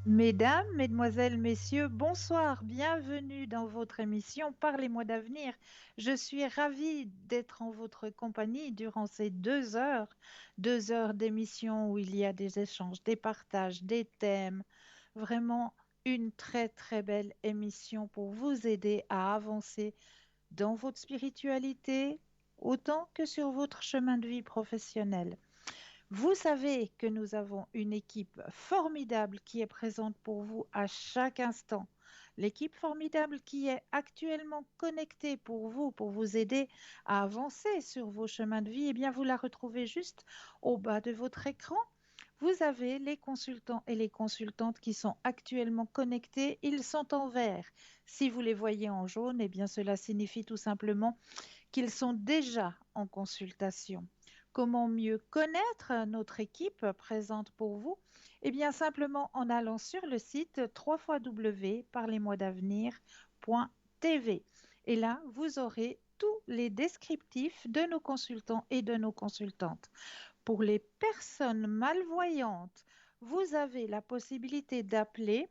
Mesdames, mesdemoiselles, messieurs, bonsoir, bienvenue dans votre émission Parlez-moi d'avenir. Je suis ravie d'être en votre compagnie durant ces 2 heures d'émission où il y a des échanges, des partages, des thèmes. Vraiment une très très belle émission pour vous aider à avancer dans votre spiritualité autant que sur votre chemin de vie professionnel. Vous savez que nous avons une équipe formidable qui est présente pour vous à chaque instant. L'équipe formidable qui est actuellement connectée pour vous aider à avancer sur vos chemins de vie, eh bien, vous la retrouvez juste au bas de votre écran. Vous avez les consultants et les consultantes qui sont actuellement connectés. Ils sont en vert. Si vous les voyez en jaune, eh bien, cela signifie tout simplement qu'ils sont déjà en consultation. Comment mieux connaître notre équipe présente pour vous? Eh bien, simplement en allant sur le site www.parlez-moi-d'avenir.tv. Et là, vous aurez tous les descriptifs de nos consultants et de nos consultantes. Pour les personnes malvoyantes, vous avez la possibilité d'appeler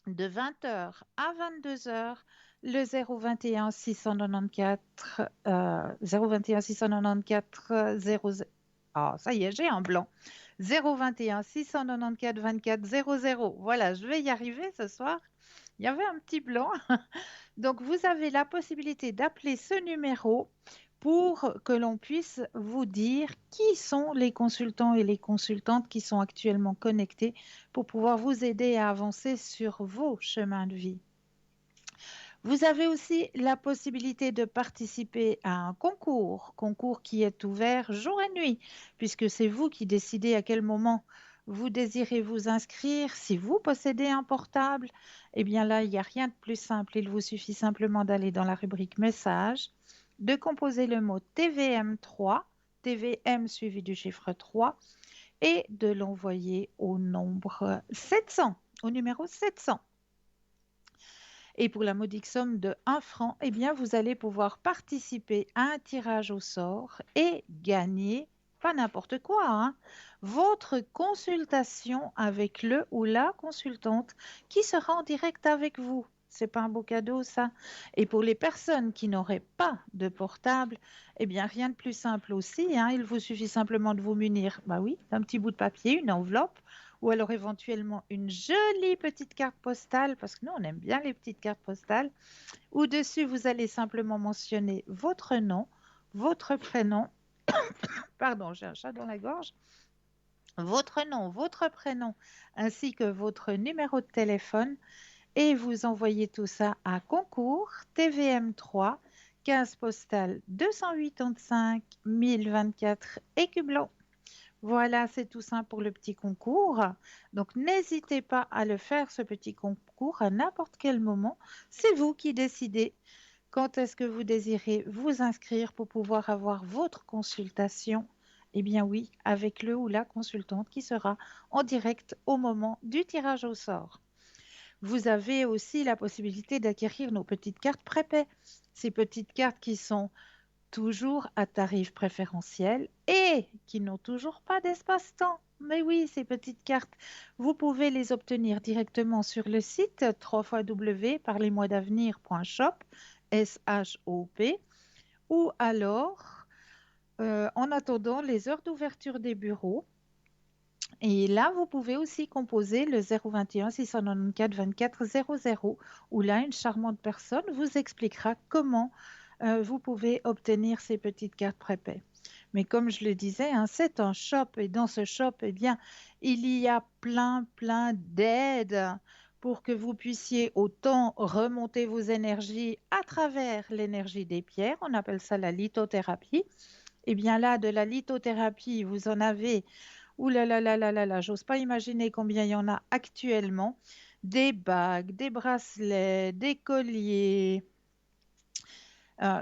de 20 heures à 22 heures le 021 694 021 694 00. Ah, ça y est, j'ai un blanc. 021 694 24 00. Voilà, je vais y arriver ce soir. Il y avait un petit blanc. Donc, vous avez la possibilité d'appeler ce numéro pour que l'on puisse vous dire qui sont les consultants et les consultantes qui sont actuellement connectés pour pouvoir vous aider à avancer sur vos chemins de vie. Vous avez aussi la possibilité de participer à un concours qui est ouvert jour et nuit, puisque c'est vous qui décidez à quel moment vous désirez vous inscrire. Si vous possédez un portable, eh bien là, il n'y a rien de plus simple. Il vous suffit simplement d'aller dans la rubrique message, de composer le mot TVM3, TVM suivi du chiffre 3, et de l'envoyer au nombre 700, au numéro 700. Et pour la modique somme de 1 franc, eh bien, vous allez pouvoir participer à un tirage au sort et gagner, pas n'importe quoi, hein, votre consultation avec le ou la consultante qui sera en direct avec vous. C'est pas un beau cadeau, ça. Et pour les personnes qui n'auraient pas de portable, eh bien, rien de plus simple aussi, hein. Il vous suffit simplement de vous munir, bah oui, d'un petit bout de papier, une enveloppe, ou alors éventuellement une jolie petite carte postale, parce que nous, on aime bien les petites cartes postales, où dessus, vous allez simplement mentionner votre nom, votre prénom, pardon, j'ai un chat dans la gorge, votre prénom, ainsi que votre numéro de téléphone, et vous envoyez tout ça à concours TVM3, 15 postale 285 1024 Écublon. Voilà, c'est tout simple pour le petit concours. Donc, n'hésitez pas à le faire, ce petit concours, à n'importe quel moment. C'est vous qui décidez quand est-ce que vous désirez vous inscrire pour pouvoir avoir votre consultation. Eh bien oui, avec le ou la consultante qui sera en direct au moment du tirage au sort. Vous avez aussi la possibilité d'acquérir nos petites cartes prépaies. Ces petites cartes qui sont toujours à tarif préférentiel et qui n'ont toujours pas d'espace-temps. Mais oui, ces petites cartes, vous pouvez les obtenir directement sur le site www.parlez-moi-d'avenir.shop, S-H-O-P, ou alors en attendant les heures d'ouverture des bureaux. Et là, vous pouvez aussi composer le 021 694 24 00, où là, une charmante personne vous expliquera comment vous pouvez obtenir ces petites cartes prépaies. Mais comme je le disais, hein, c'est un shop et dans ce shop, eh bien, il y a plein d'aides pour que vous puissiez autant remonter vos énergies à travers l'énergie des pierres. On appelle ça la lithothérapie. Eh bien là, de la lithothérapie, vous en avez, ouh là, j'ose pas imaginer combien il y en a actuellement. Des bagues, des bracelets, des colliers,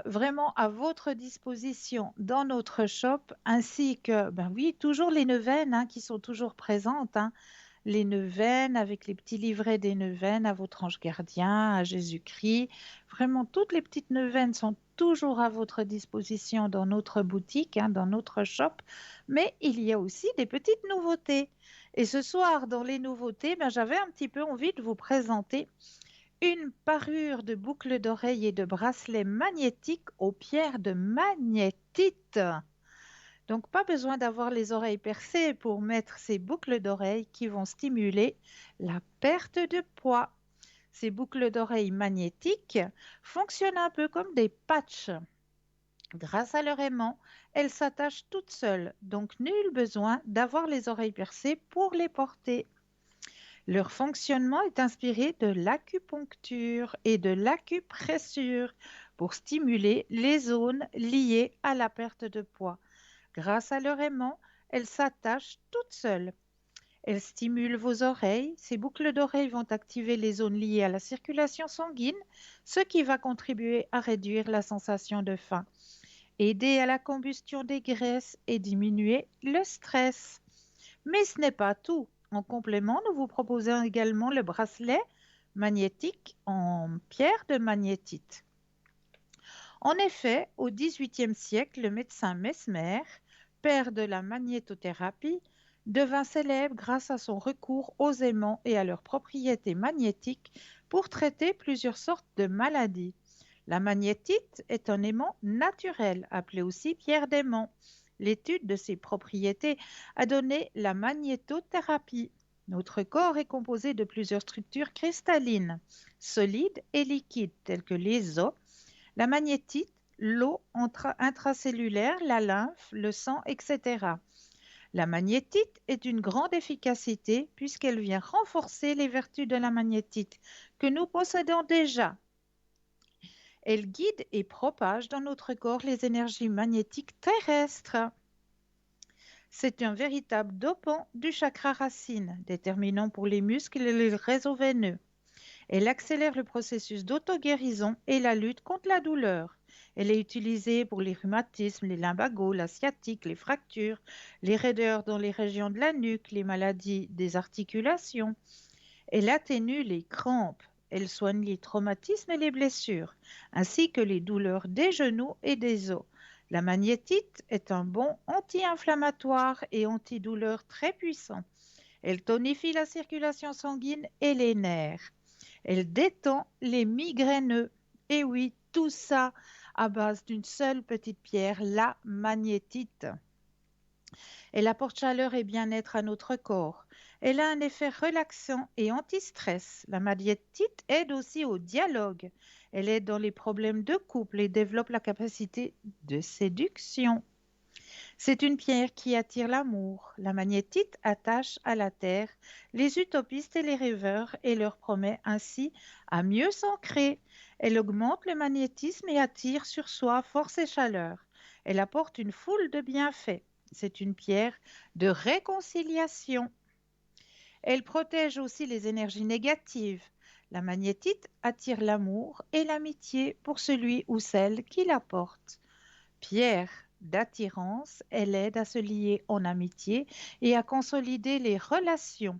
vraiment à votre disposition dans notre shop, ainsi que, ben oui, toujours les neuvaines hein, qui sont toujours présentes, hein. les neuvaines avec les petits livrets des neuvaines à votre ange gardien, à Jésus-Christ. Vraiment, toutes les petites neuvaines sont toujours à votre disposition dans notre boutique, hein, dans notre shop. Mais il y a aussi des petites nouveautés. Et ce soir, dans les nouveautés, ben, j'avais un petit peu envie de vous présenter une parure de boucles d'oreilles et de bracelets magnétiques aux pierres de magnétite. Donc, pas besoin d'avoir les oreilles percées pour mettre ces boucles d'oreilles qui vont stimuler la perte de poids. Ces boucles d'oreilles magnétiques fonctionnent un peu comme des patchs. Grâce à leur aimant, elles s'attachent toutes seules, donc nul besoin d'avoir les oreilles percées pour les porter. Leur fonctionnement est inspiré de l'acupuncture et de l'acupressure pour stimuler les zones liées à la perte de poids. Grâce à leur aimant, elles s'attachent toutes seules. Elles stimulent vos oreilles. Ces boucles d'oreilles vont activer les zones liées à la circulation sanguine, ce qui va contribuer à réduire la sensation de faim, aider à la combustion des graisses et diminuer le stress. Mais ce n'est pas tout. En complément, nous vous proposons également le bracelet magnétique en pierre de magnétite. En effet, au XVIIIe siècle, le médecin Mesmer, père de la magnétothérapie, devint célèbre grâce à son recours aux aimants et à leurs propriétés magnétiques pour traiter plusieurs sortes de maladies. La magnétite est un aimant naturel, appelé aussi pierre d'aimant. L'étude de ses propriétés a donné la magnétothérapie. Notre corps est composé de plusieurs structures cristallines, solides et liquides, telles que les os, la magnétite, l'eau intracellulaire, la lymphe, le sang, etc. La magnétite est d'une grande efficacité puisqu'elle vient renforcer les vertus de la magnétite que nous possédons déjà. Elle guide et propage dans notre corps les énergies magnétiques terrestres. C'est un véritable dopant du chakra racine, déterminant pour les muscles et les réseaux veineux. Elle accélère le processus d'auto-guérison et la lutte contre la douleur. Elle est utilisée pour les rhumatismes, les lumbagos, la sciatique, les fractures, les raideurs dans les régions de la nuque, les maladies des articulations. Elle atténue les crampes. Elle soigne les traumatismes et les blessures, ainsi que les douleurs des genoux et des os. La magnétite est un bon anti-inflammatoire et antidouleur très puissant. Elle tonifie la circulation sanguine et les nerfs. Elle détend les migraineux. Et oui, tout ça à base d'une seule petite pierre, la magnétite. Elle apporte chaleur et bien-être à notre corps. Elle a un effet relaxant et anti-stress. La magnétite aide aussi au dialogue. Elle aide dans les problèmes de couple et développe la capacité de séduction. C'est une pierre qui attire l'amour. La magnétite attache à la terre les utopistes et les rêveurs et leur promet ainsi à mieux s'ancrer. Elle augmente le magnétisme et attire sur soi force et chaleur. Elle apporte une foule de bienfaits. C'est une pierre de réconciliation. Elle protège aussi les énergies négatives. La magnétite attire l'amour et l'amitié pour celui ou celle qui la porte. Pierre d'attirance, elle aide à se lier en amitié et à consolider les relations.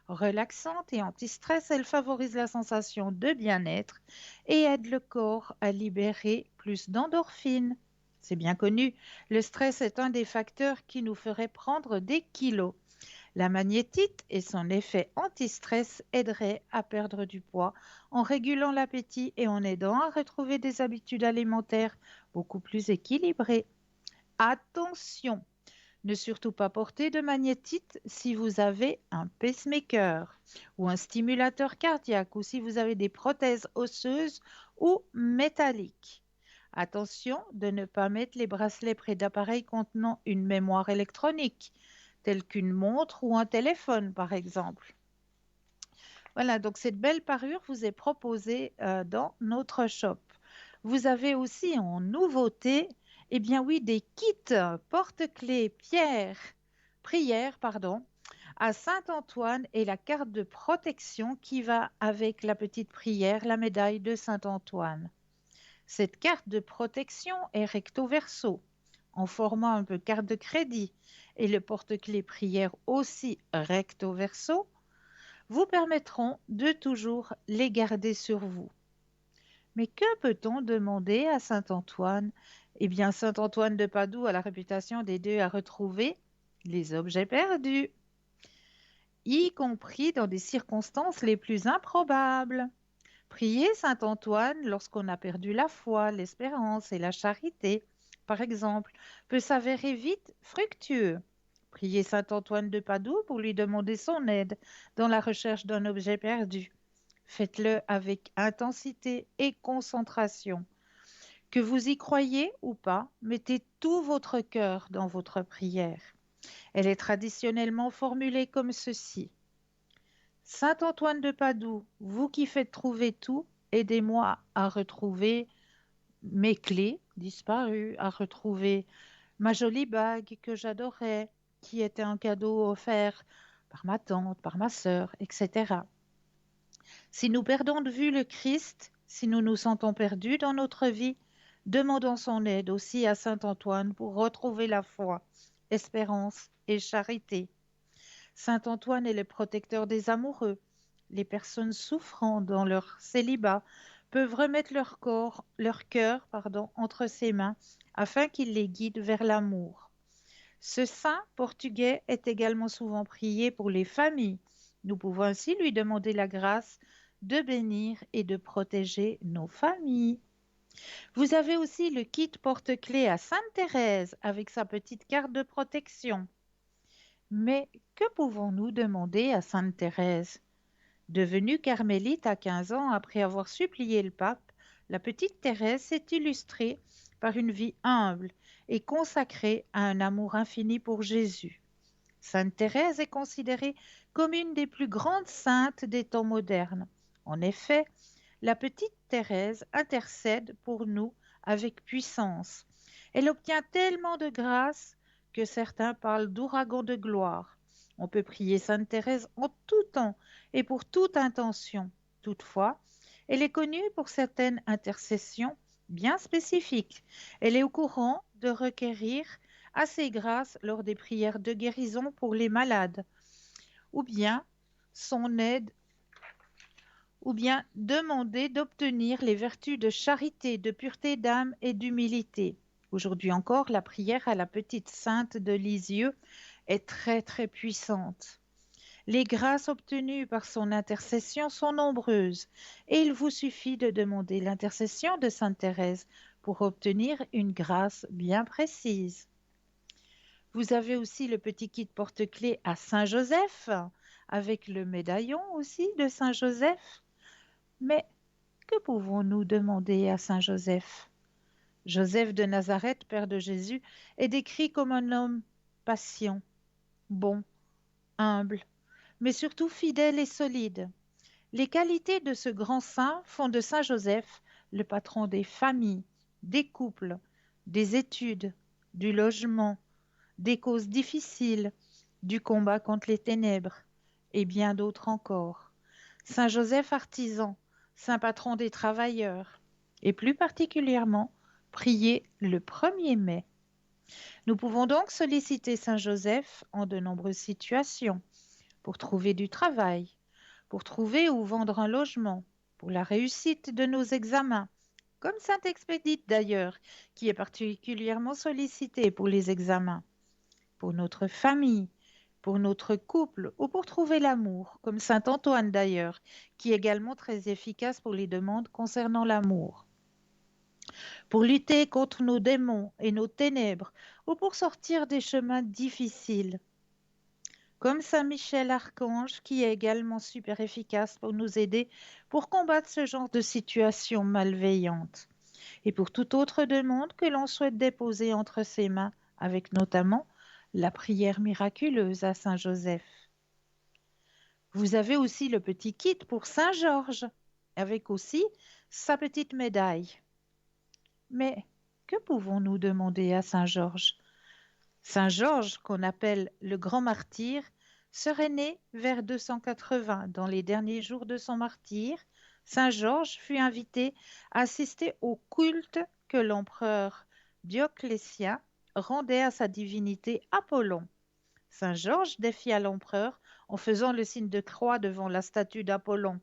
Relaxante et anti-stress, elle favorise la sensation de bien-être et aide le corps à libérer plus d'endorphines. C'est bien connu, le stress est un des facteurs qui nous ferait prendre des kilos. La magnétite et son effet anti-stress aideraient à perdre du poids en régulant l'appétit et en aidant à retrouver des habitudes alimentaires beaucoup plus équilibrées. Attention, ne surtout pas porter de magnétite si vous avez un pacemaker ou un stimulateur cardiaque ou si vous avez des prothèses osseuses ou métalliques. Attention de ne pas mettre les bracelets près d'appareils contenant une mémoire électronique, telle qu'une montre ou un téléphone par exemple. Voilà, donc cette belle parure vous est proposée dans notre shop. Vous avez aussi en nouveauté, eh bien oui, des kits porte-clés prière, pardon, à Saint-Antoine et la carte de protection qui va avec la petite prière, la médaille de Saint-Antoine. Cette carte de protection est recto verso, en format un peu carte de crédit. et le porte-clés prière aussi recto verso vous permettront de toujours les garder sur vous. Mais que peut-on demander à saint Antoine? Eh bien, saint Antoine de Padoue a la réputation d'aider à retrouver les objets perdus, y compris dans des circonstances les plus improbables. Prier saint Antoine lorsqu'on a perdu la foi, l'espérance et la charité, par exemple, peut s'avérer vite fructueux. Priez saint Antoine de Padoue pour lui demander son aide dans la recherche d'un objet perdu. Faites-le avec intensité et concentration. Que vous y croyez ou pas, mettez tout votre cœur dans votre prière. Elle est traditionnellement formulée comme ceci. Saint Antoine de Padoue, vous qui faites trouver tout, aidez-moi à retrouver mes clés disparues, à retrouver ma jolie bague que j'adorais, qui était un cadeau offert par ma tante, par ma sœur, etc. Si nous perdons de vue le Christ, si nous nous sentons perdus dans notre vie, demandons son aide aussi à saint Antoine pour retrouver la foi, espérance et charité. Saint Antoine est le protecteur des amoureux. Les personnes souffrant dans leur célibat peuvent remettre leur cœur, entre ses mains afin qu'il les guide vers l'amour. Ce saint portugais est également souvent prié pour les familles. Nous pouvons ainsi lui demander la grâce de bénir et de protéger nos familles. Vous avez aussi le kit porte-clés à Sainte Thérèse avec sa petite carte de protection. Mais que pouvons-nous demander à Sainte Thérèse? Devenue carmélite à 15 ans après avoir supplié le pape, la petite Thérèse s'est illustrée par une vie humble et consacrée à un amour infini pour Jésus. Sainte Thérèse est considérée comme une des plus grandes saintes des temps modernes. En effet, la petite Thérèse intercède pour nous avec puissance. Elle obtient tellement de grâce que certains parlent d'ouragan de gloire. On peut prier sainte Thérèse en tout temps et pour toute intention. Toutefois, elle est connue pour certaines intercessions bien spécifiques. Elle est au courant de requérir à ses grâces lors des prières de guérison pour les malades, ou bien son aide, ou bien demander d'obtenir les vertus de charité, de pureté d'âme et d'humilité. Aujourd'hui encore, la prière à la petite sainte de Lisieux est très très puissante. Les grâces obtenues par son intercession sont nombreuses et il vous suffit de demander l'intercession de sainte Thérèse pour obtenir une grâce bien précise. Vous avez aussi le petit kit porte-clés à Saint-Joseph, avec le médaillon aussi de Saint-Joseph. Mais que pouvons-nous demander à Saint-Joseph? Joseph de Nazareth, père de Jésus, est décrit comme un homme patient, bon, humble, mais surtout fidèle et solide. Les qualités de ce grand saint font de Saint Joseph le patron des familles, des couples, des études, du logement, des causes difficiles, du combat contre les ténèbres et bien d'autres encore. Saint Joseph artisan, saint patron des travailleurs, et plus particulièrement prié le 1er mai. Nous pouvons donc solliciter Saint Joseph en de nombreuses situations, pour trouver du travail, pour trouver ou vendre un logement, pour la réussite de nos examens, comme Sainte Expédite d'ailleurs, qui est particulièrement sollicitée pour les examens, pour notre famille, pour notre couple ou pour trouver l'amour, comme Saint Antoine d'ailleurs, qui est également très efficace pour les demandes concernant l'amour, pour lutter contre nos démons et nos ténèbres ou pour sortir des chemins difficiles, comme Saint Michel Archange, qui est également super efficace pour nous aider pour combattre ce genre de situation malveillante, et pour toute autre demande que l'on souhaite déposer entre ses mains, avec notamment la prière miraculeuse à Saint Joseph. Vous avez aussi le petit kit pour Saint Georges, avec aussi sa petite médaille. Mais que pouvons-nous demander à Saint Georges? Saint Georges, qu'on appelle le grand martyr, serait né vers 280. Dans les derniers jours de son martyre, Saint Georges fut invité à assister au culte que l'empereur Dioclétien rendait à sa divinité Apollon. Saint Georges défia l'empereur en faisant le signe de croix devant la statue d'Apollon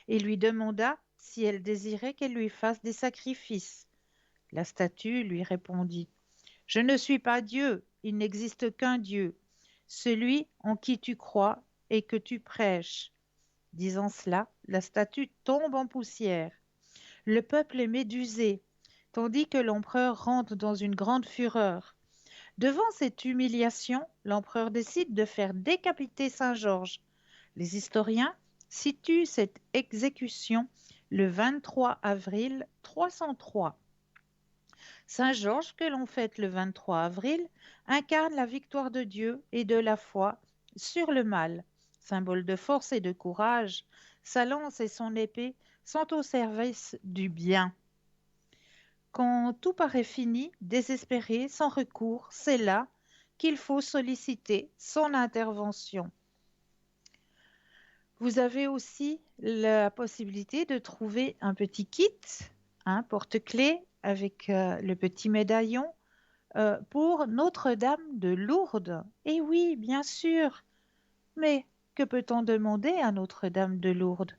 et lui demanda si elle désirait qu'elle lui fasse des sacrifices. La statue lui répondit: Je ne suis pas Dieu, il n'existe qu'un Dieu, celui en qui tu crois et que tu prêches. Disant cela, la statue tombe en poussière. Le peuple est médusé, tandis que l'empereur rentre dans une grande fureur. Devant cette humiliation, l'empereur décide de faire décapiter Saint Georges. Les historiens situent cette exécution le 23 avril 303. Saint Georges, que l'on fête le 23 avril, incarne la victoire de Dieu et de la foi sur le mal. Symbole de force et de courage, sa lance et son épée sont au service du bien. Quand tout paraît fini, désespéré, sans recours, c'est là qu'il faut solliciter son intervention. Vous avez aussi la possibilité de trouver un petit kit, un porte-clés avec le petit médaillon pour Notre-Dame de Lourdes. Et oui, bien sûr. Mais que peut-on demander à Notre-Dame de Lourdes?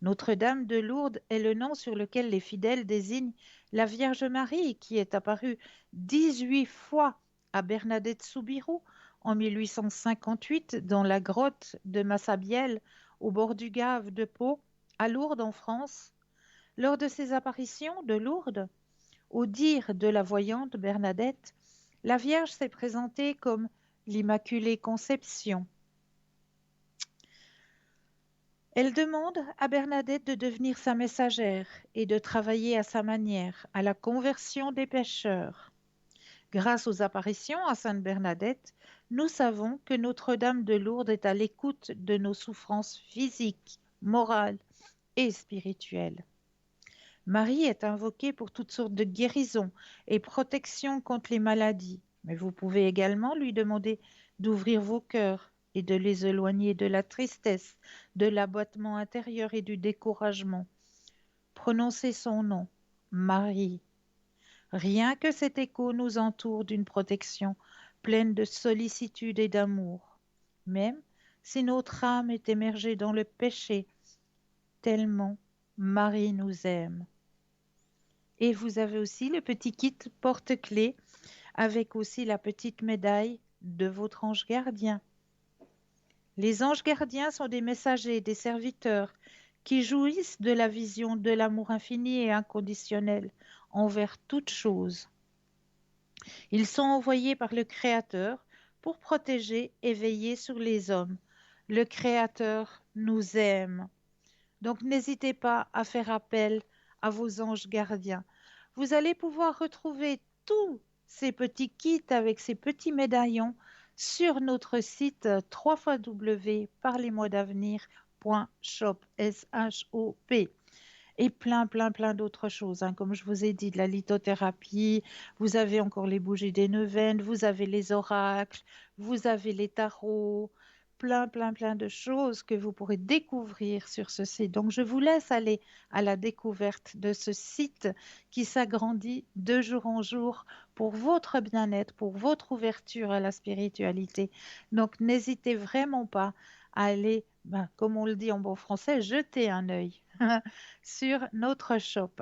Notre-Dame de Lourdes est le nom sur lequel les fidèles désignent la Vierge Marie qui est apparue 18 fois à Bernadette Soubirous en 1858 dans la grotte de Massabielle au bord du Gave de Pau à Lourdes en France. Lors de ces apparitions de Lourdes, au dire de la voyante Bernadette, la Vierge s'est présentée comme l'Immaculée Conception. Elle demande à Bernadette de devenir sa messagère et de travailler à sa manière à la conversion des pécheurs. Grâce aux apparitions à Sainte Bernadette, nous savons que Notre-Dame de Lourdes est à l'écoute de nos souffrances physiques, morales et spirituelles. Marie est invoquée pour toutes sortes de guérisons et protections contre les maladies, mais vous pouvez également lui demander d'ouvrir vos cœurs et de les éloigner de la tristesse, de l'abattement intérieur et du découragement. Prononcez son nom, Marie. Rien que cet écho nous entoure d'une protection pleine de sollicitude et d'amour. Même si notre âme est émergée dans le péché, tellement Marie nous aime. Et vous avez aussi le petit kit porte-clés avec aussi la petite médaille de votre ange gardien. Les anges gardiens sont des messagers, des serviteurs qui jouissent de la vision de l'amour infini et inconditionnel envers toute chose. Ils sont envoyés par le Créateur pour protéger et veiller sur les hommes. Le Créateur nous aime. Donc n'hésitez pas à faire appel à vos anges gardiens. Vous allez pouvoir retrouver tous ces petits kits avec ces petits médaillons sur notre site www.parlez-moi-d'avenir.shop et plein d'autres choses, hein. Comme je vous ai dit, de la lithothérapie, vous avez encore les bougies des neuvaines, vous avez les oracles, vous avez les tarots, plein de choses que vous pourrez découvrir sur ce site. Donc, je vous laisse aller à la découverte de ce site qui s'agrandit de jour en jour pour votre bien-être, pour votre ouverture à la spiritualité. Donc, n'hésitez vraiment pas à aller, comme on le dit en bon français, jeter un œil sur notre shop.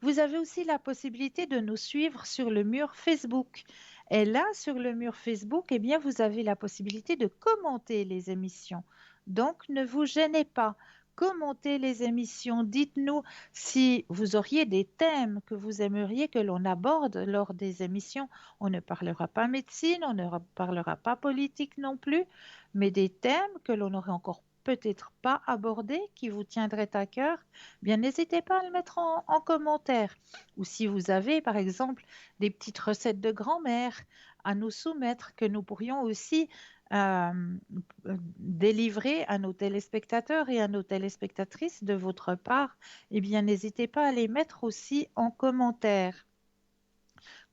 Vous avez aussi la possibilité de nous suivre sur le mur Facebook. Et là, sur le mur Facebook, eh bien, vous avez la possibilité de commenter les émissions. Donc, ne vous gênez pas. Commentez les émissions. Dites-nous si vous auriez des thèmes que vous aimeriez que l'on aborde lors des émissions. On ne parlera pas médecine, on ne parlera pas politique non plus, mais des thèmes que l'on aurait encore peut-être pas abordés, qui vous tiendraient à cœur, bien n'hésitez pas à le mettre en commentaire. Ou si vous avez, par exemple, des petites recettes de grand-mère à nous soumettre, que nous pourrions aussi délivrer à nos téléspectateurs et à nos téléspectatrices de votre part, eh bien n'hésitez pas à les mettre aussi en commentaire.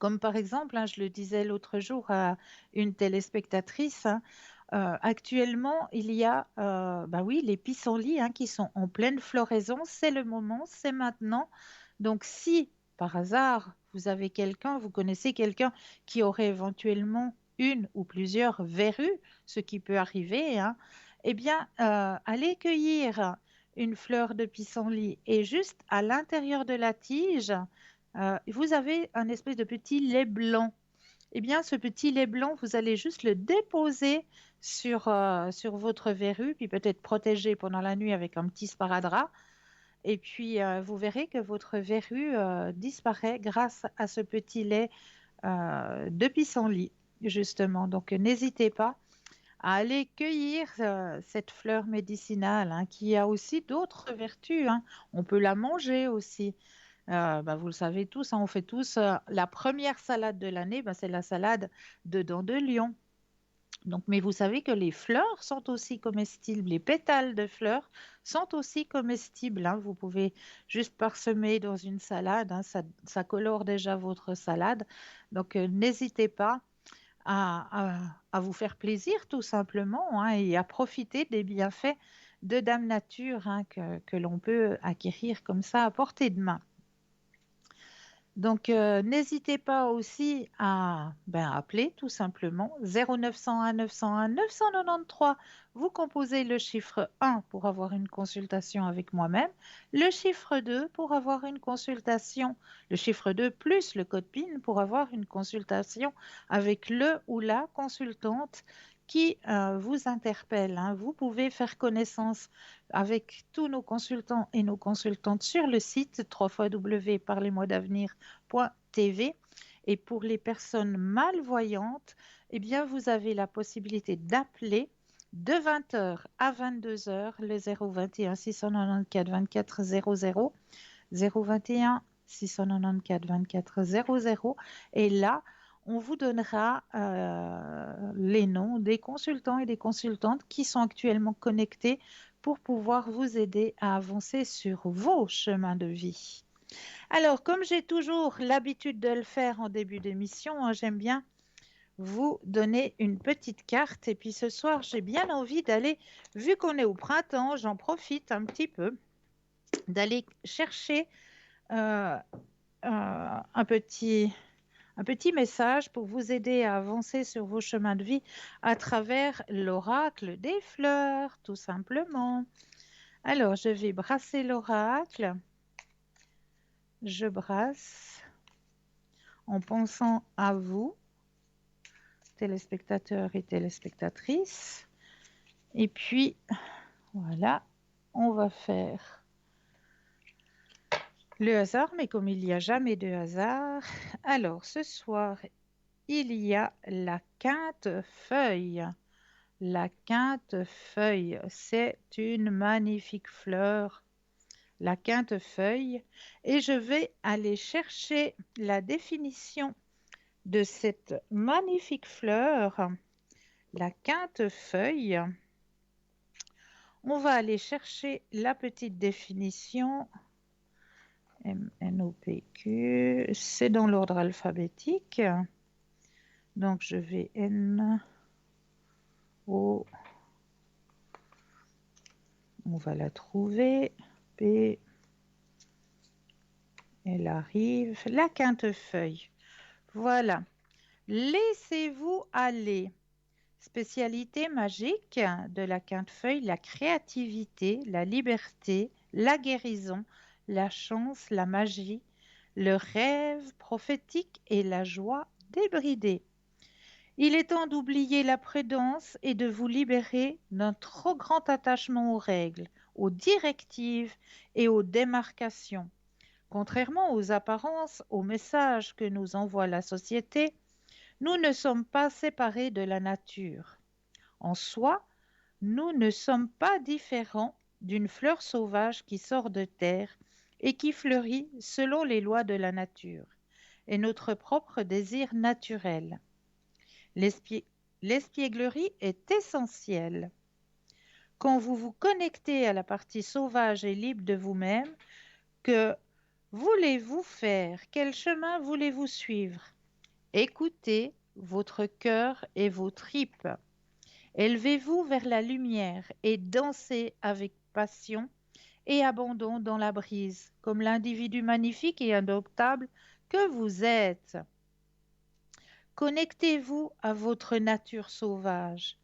Comme par exemple, je le disais l'autre jour à une téléspectatrice, actuellement, il y a oui, les pissenlits qui sont en pleine floraison. C'est le moment, c'est maintenant. Donc, si par hasard, vous avez quelqu'un, vous connaissez quelqu'un qui aurait éventuellement une ou plusieurs verrues, ce qui peut arriver, hein, eh bien, allez cueillir une fleur de pissenlit et juste à l'intérieur de la tige, vous avez un espèce de petit lait blanc. Eh bien, ce petit lait blanc, vous allez juste le déposer sur votre verrue, puis peut-être protéger pendant la nuit avec un petit sparadrap. Et puis, vous verrez que votre verrue disparaît grâce à ce petit lait de pissenlit, justement. Donc, n'hésitez pas à aller cueillir cette fleur médicinale, hein, qui a aussi d'autres vertus, hein. On peut la manger aussi. Bah, vous le savez tous, hein, on fait tous la première salade de l'année, bah, c'est la salade de dents de lion. Donc, mais vous savez que les fleurs sont aussi comestibles, les pétales de fleurs sont aussi comestibles, hein. Vous pouvez juste parsemer dans une salade, hein, ça colore déjà votre salade. Donc, n'hésitez pas à vous faire plaisir tout simplement, hein, et à profiter des bienfaits de Dame Nature, hein, que l'on peut acquérir comme ça à portée de main. Donc, n'hésitez pas aussi à appeler tout simplement 0901 901 993. Vous composez le chiffre 1 pour avoir une consultation avec moi-même, le chiffre 2 pour avoir une consultation, le chiffre 2 plus le code PIN pour avoir une consultation avec le ou la consultante qui vous interpelle, hein. Vous pouvez faire connaissance avec tous nos consultants et nos consultantes sur le site www.parlez-moi-d'avenir.tv. Et pour les personnes malvoyantes, eh bien, vous avez la possibilité d'appeler de 20h à 22h le 021 694 24 00, 021 694 24 00. Et là, on vous donnera les noms des consultants et des consultantes qui sont actuellement connectés pour pouvoir vous aider à avancer sur vos chemins de vie. Alors, comme j'ai toujours l'habitude de le faire en début d'émission, hein, j'aime bien vous donner une petite carte. Et puis ce soir, j'ai bien envie d'aller, vu qu'on est au printemps, j'en profite un petit peu, d'aller chercher euh, un petit message pour vous aider à avancer sur vos chemins de vie à travers l'oracle des fleurs, tout simplement. Alors, je vais brasser l'oracle. Je brasse en pensant à vous, téléspectateurs et téléspectatrices. Et puis, voilà, on va faire le hasard, mais comme il n'y a jamais de hasard, alors ce soir, il y a la quinte-feuille. La quinte-feuille, c'est une magnifique fleur, la quinte-feuille, et je vais aller chercher la définition de cette magnifique fleur, la quinte-feuille. On va aller chercher la petite définition. M-N-O-P-Q, c'est dans l'ordre alphabétique. Donc je vais N-O, on va la trouver. P, elle arrive. La quinte-feuille. Voilà. Laissez-vous aller. Spécialité magique de la quinte-feuille, la créativité, la liberté, la guérison, la chance, la magie, le rêve prophétique et la joie débridée. Il est temps d'oublier la prudence et de vous libérer d'un trop grand attachement aux règles, aux directives et aux démarcations. Contrairement aux apparences, aux messages que nous envoie la société, nous ne sommes pas séparés de la nature. En soi, nous ne sommes pas différents d'une fleur sauvage qui sort de terre et qui fleurit selon les lois de la nature et notre propre désir naturel. L'espièglerie est essentielle. Quand vous vous connectez à la partie sauvage et libre de vous-même, que voulez-vous faire? Quel chemin voulez-vous suivre? Écoutez votre cœur et vos tripes. Élevez-vous vers la lumière et dansez avec passion et abandon dans la brise, comme l'individu magnifique et indomptable que vous êtes. Connectez-vous à votre nature sauvage.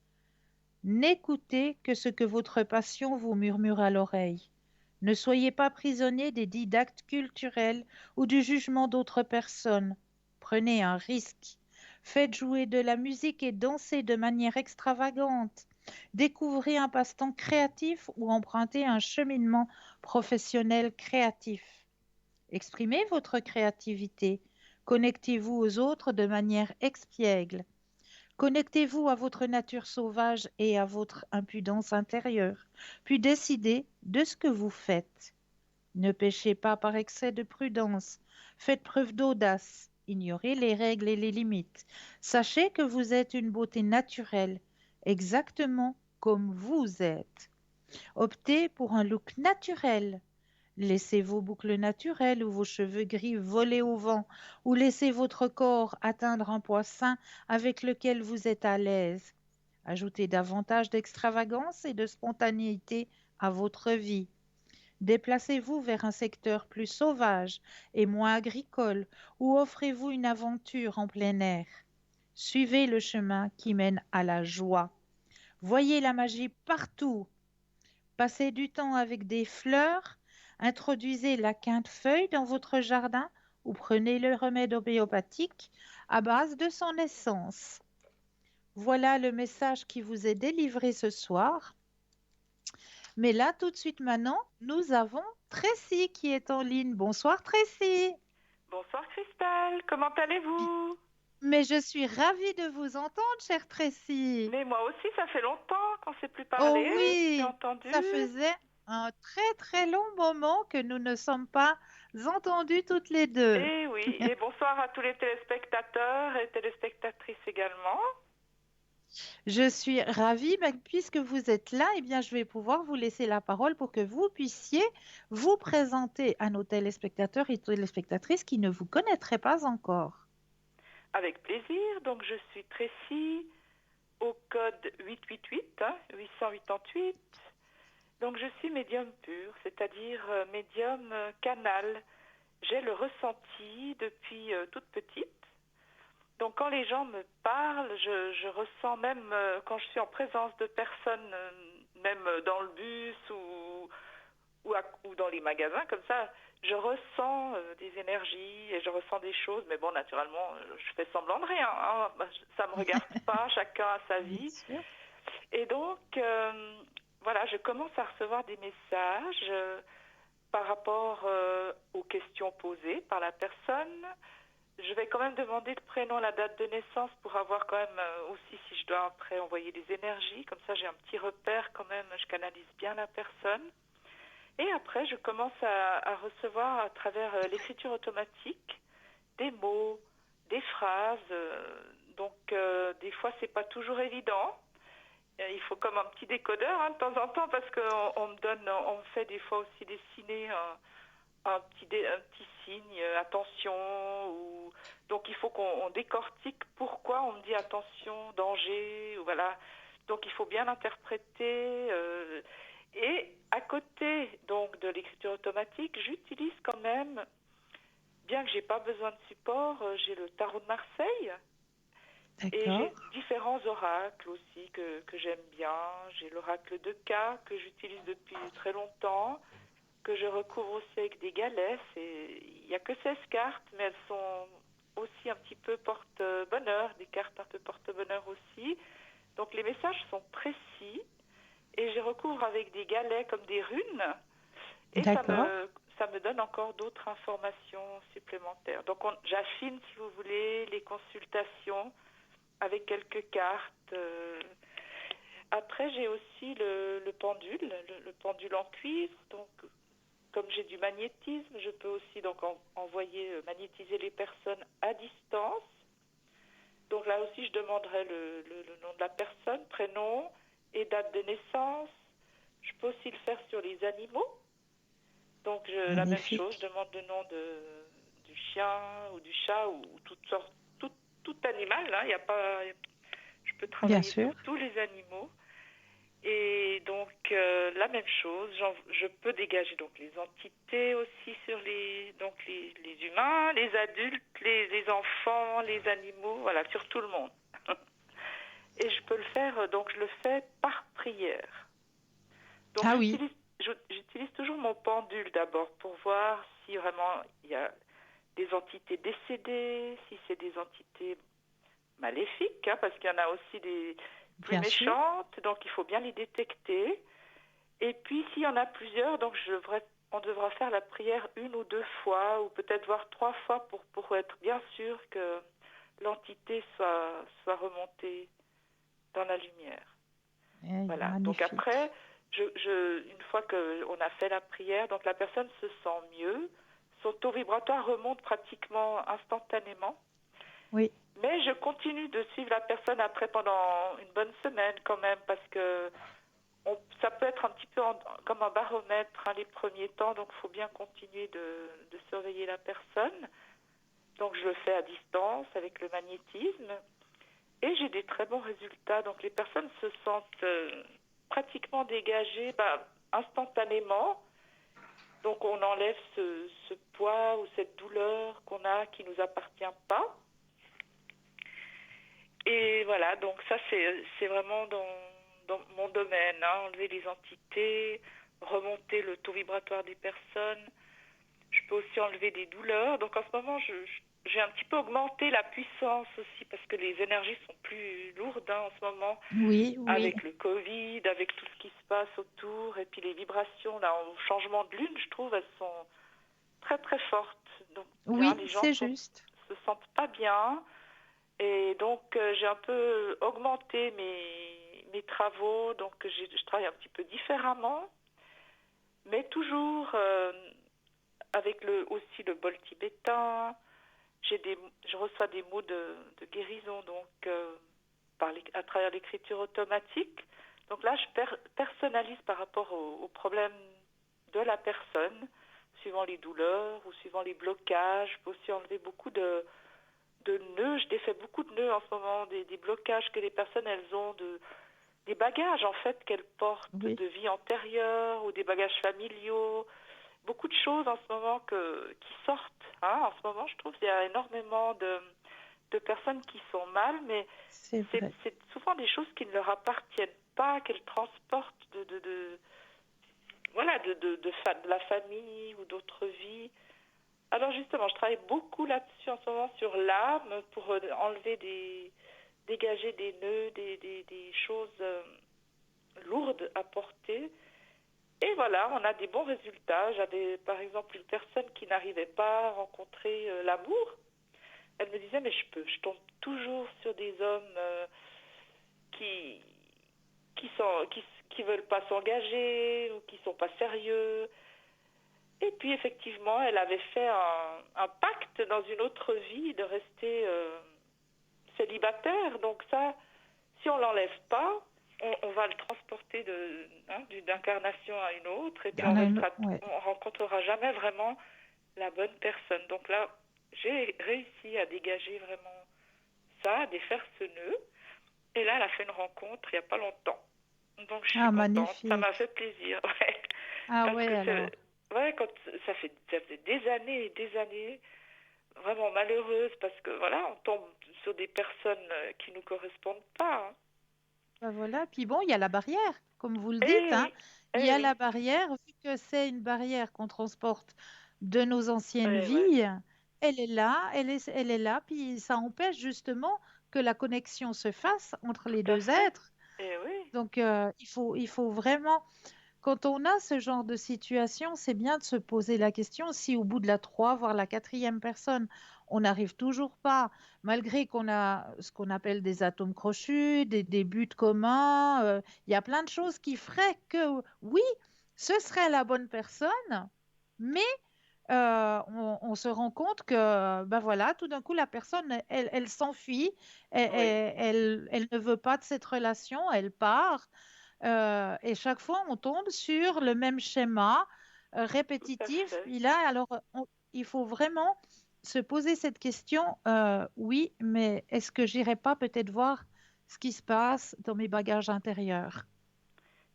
N'écoutez que ce que votre passion vous murmure à l'oreille. Ne soyez pas prisonnier des didactes culturels ou du jugement d'autres personnes. Prenez un risque. Faites jouer de la musique et dansez de manière extravagante. Découvrez un passe-temps créatif ou empruntez un cheminement professionnel créatif. Exprimez votre créativité. Connectez-vous aux autres de manière expiègle. Connectez-vous à votre nature sauvage et à votre impudence intérieure, puis décidez de ce que vous faites. Ne péchez pas par excès de prudence, faites preuve d'audace, ignorez les règles et les limites. Sachez que vous êtes une beauté naturelle, exactement comme vous êtes. Optez pour un look naturel. Laissez vos boucles naturelles ou vos cheveux gris voler au vent, ou laissez votre corps atteindre un poids sain avec lequel vous êtes à l'aise. Ajoutez davantage d'extravagance et de spontanéité à votre vie. Déplacez-vous vers un secteur plus sauvage et moins agricole, ou offrez-vous une aventure en plein air. Suivez le chemin qui mène à la joie. Voyez la magie partout. Passez du temps avec des fleurs, introduisez la quinte-feuille dans votre jardin ou prenez le remède homéopathique à base de son essence. Voilà le message qui vous est délivré ce soir. Mais là, tout de suite maintenant, nous avons Tracy qui est en ligne. Bonsoir Tracy. Bonsoir Cristal, comment allez-vous? Mais je suis ravie de vous entendre, chère Tracy. Mais moi aussi, ça fait longtemps qu'on ne s'est plus Oh parlé, j'ai oui, entendu. ça faisait un très très long moment que nous ne sommes pas entendus toutes les deux. Et oui, et bonsoir à tous les téléspectateurs et téléspectatrices également. Je suis ravie, mais puisque vous êtes là, eh bien, je vais pouvoir vous laisser la parole pour que vous puissiez vous présenter à nos téléspectateurs et téléspectatrices qui ne vous connaîtraient pas encore. Avec plaisir, donc je suis Tracy au code 888, 888. Donc je suis médium pur, c'est-à-dire médium canal. J'ai le ressenti depuis toute petite. Donc quand les gens me parlent, je ressens même quand je suis en présence de personnes, même dans le bus ou dans les magasins, comme ça, je ressens des énergies et je ressens des choses. Mais bon, naturellement, je fais semblant de rien, hein. Ça ne me regarde pas, chacun a sa Bien vie. sûr. Et donc, voilà, je commence à recevoir des messages par rapport aux questions posées par la personne. Je vais quand même demander le prénom, la date de naissance pour avoir quand même aussi si je dois après envoyer des énergies. Comme ça, j'ai un petit repère quand même, je canalise bien la personne. Et après, je commence à recevoir à travers l'écriture automatique des mots, des phrases. Donc, des fois, c'est pas toujours évident. Il faut comme un petit décodeur de temps en temps parce qu'on me donne, on me fait des fois aussi dessiner un petit signe, attention. Donc il faut qu'on décortique pourquoi on me dit attention, danger, ou voilà. Donc il faut bien l'interpréter. Et à côté donc de l'écriture automatique, j'utilise quand même, bien que j'ai pas besoin de support, j'ai le tarot de Marseille. Et D'accord. j'ai différents oracles aussi que j'aime bien. J'ai l'oracle de K que j'utilise depuis très longtemps, que je recouvre aussi avec des galets. Il n'y a que 16 cartes, mais elles sont aussi un petit peu porte-bonheur, des cartes un peu porte-bonheur aussi. Donc les messages sont précis et je recouvre avec des galets comme des runes et D'accord. ça me donne encore d'autres informations supplémentaires. Donc j'affine, si vous voulez, les consultations avec quelques cartes. Après, j'ai aussi le pendule, le pendule en cuivre. Donc, comme j'ai du magnétisme, je peux aussi donc envoyer, magnétiser les personnes à distance. Donc là aussi, je demanderai le nom de la personne, prénom et date de naissance. Je peux aussi le faire sur les animaux. Donc la même chose, je Magnifique. demande le nom du chien ou du chat ou toute sorte, tout animal. Hein. Il y a pas, je peux Bien travailler sûr. sur tous les animaux. Et donc, la même chose, je peux dégager donc les entités aussi sur les humains, les adultes, les enfants, les animaux, voilà, sur tout le monde. Et je peux le faire, donc je le fais par prière. Donc Ah oui, j'utilise toujours mon pendule d'abord pour voir si vraiment il y a des entités décédées, si c'est des entités maléfiques, hein, parce qu'il y en a aussi des plus bien sûr. méchantes, donc il faut bien les détecter. Et puis s'il y en a plusieurs, donc on devra faire la prière une ou deux fois, ou peut-être voir trois fois pour être bien sûr que l'entité soit remontée dans la lumière. Eh, Voilà. Donc magnifique. après, une fois qu'on a fait la prière, donc la personne se sent mieux, son taux vibratoire remonte pratiquement instantanément. Oui, Mais je continue de suivre la personne après pendant une bonne semaine quand même, parce que ça peut être un petit peu comme un baromètre, hein, les premiers temps, donc il faut bien continuer de surveiller la personne. Donc je le fais à distance avec le magnétisme et j'ai des très bons résultats. Donc les personnes se sentent pratiquement dégagées instantanément. Donc on enlève ce poids ou cette douleur qu'on a qui ne nous appartient pas. Et voilà, donc ça c'est vraiment dans mon domaine, hein, enlever les entités, remonter le taux vibratoire des personnes. Je peux aussi enlever des douleurs. Donc en ce moment, j'ai un petit peu augmenté la puissance aussi parce que les énergies sont plus lourdes, hein, en ce moment, oui, oui. avec le Covid, avec tout ce qui se passe autour, et puis les vibrations là, au changement de lune, je trouve, elles sont très très fortes. Donc hein, Oui, les gens c'est juste. se sentent pas bien. Et donc, j'ai un peu augmenté mes travaux, donc je travaille un petit peu différemment, mais toujours avec aussi le bol tibétain. Je reçois des mots de guérison donc à travers l'écriture automatique. Donc là, je personnalise par rapport aux problèmes de la personne, suivant les douleurs ou suivant les blocages. Je peux aussi enlever beaucoup de nœuds. Je défais beaucoup de nœuds en ce moment, des blocages que les personnes elles ont, des bagages en fait qu'elles portent Oui, de vie antérieure ou des bagages familiaux. Beaucoup de choses en ce moment qui sortent. Hein. En ce moment, je trouve qu'il y a énormément de personnes qui sont mal, mais c'est vrai. c'est souvent des choses qui ne leur appartiennent pas, qu'elles transportent voilà, de la famille ou d'autres vies. Alors justement, je travaille beaucoup là-dessus en ce moment sur l'âme pour enlever dégager des nœuds, des choses lourdes à porter. Et voilà, on a des bons résultats. J'avais par exemple une personne qui n'arrivait pas à rencontrer l'amour. Elle me disait, mais je tombe toujours sur des hommes qui, qui veulent pas s'engager ou qui sont pas sérieux. Et puis effectivement, elle avait fait un pacte dans une autre vie de rester célibataire. Donc ça, si on l'enlève pas, on va le transporter d'une incarnation à une autre, et puis Ouais. on rencontrera jamais vraiment la bonne personne. Donc là, j'ai réussi à dégager vraiment ça, à défaire ce nœud. Et là, elle a fait une rencontre il n'y a pas longtemps. Donc je suis Ah, contente, ça m'a magnifique. fait plaisir. Ouais. Ah Parce ouais, que alors. ouais, quand ça fait des années et des années vraiment malheureuse parce que voilà, on tombe sur des personnes qui nous correspondent pas. Hein. Ben voilà. Puis bon, il y a la barrière, comme vous le dites, Eh hein. oui, Il y eh a la oui, barrière, vu que c'est une barrière qu'on transporte de nos anciennes ouais, vies, elle est là, elle est là, puis ça empêche justement que la connexion se fasse entre les tout à deux fait. êtres. Eh oui, Donc, il faut vraiment, quand on a ce genre de situation, c'est bien de se poser la question si au bout de la voire la quatrième personne, on n'arrive toujours pas, malgré qu'on a ce qu'on appelle des atomes crochus, des buts communs, il y a plein de choses qui feraient que oui, ce serait la bonne personne, mais on se rend compte que, ben voilà, tout d'un coup, la personne, elle s'enfuit, oui, elle ne veut pas de cette relation, elle part. Et chaque fois, on tombe sur le même schéma tout à répétitif. fait. Puis là, alors, il faut vraiment se poser cette question, oui, mais est-ce que j'irai pas peut-être voir ce qui se passe dans mes bagages intérieurs?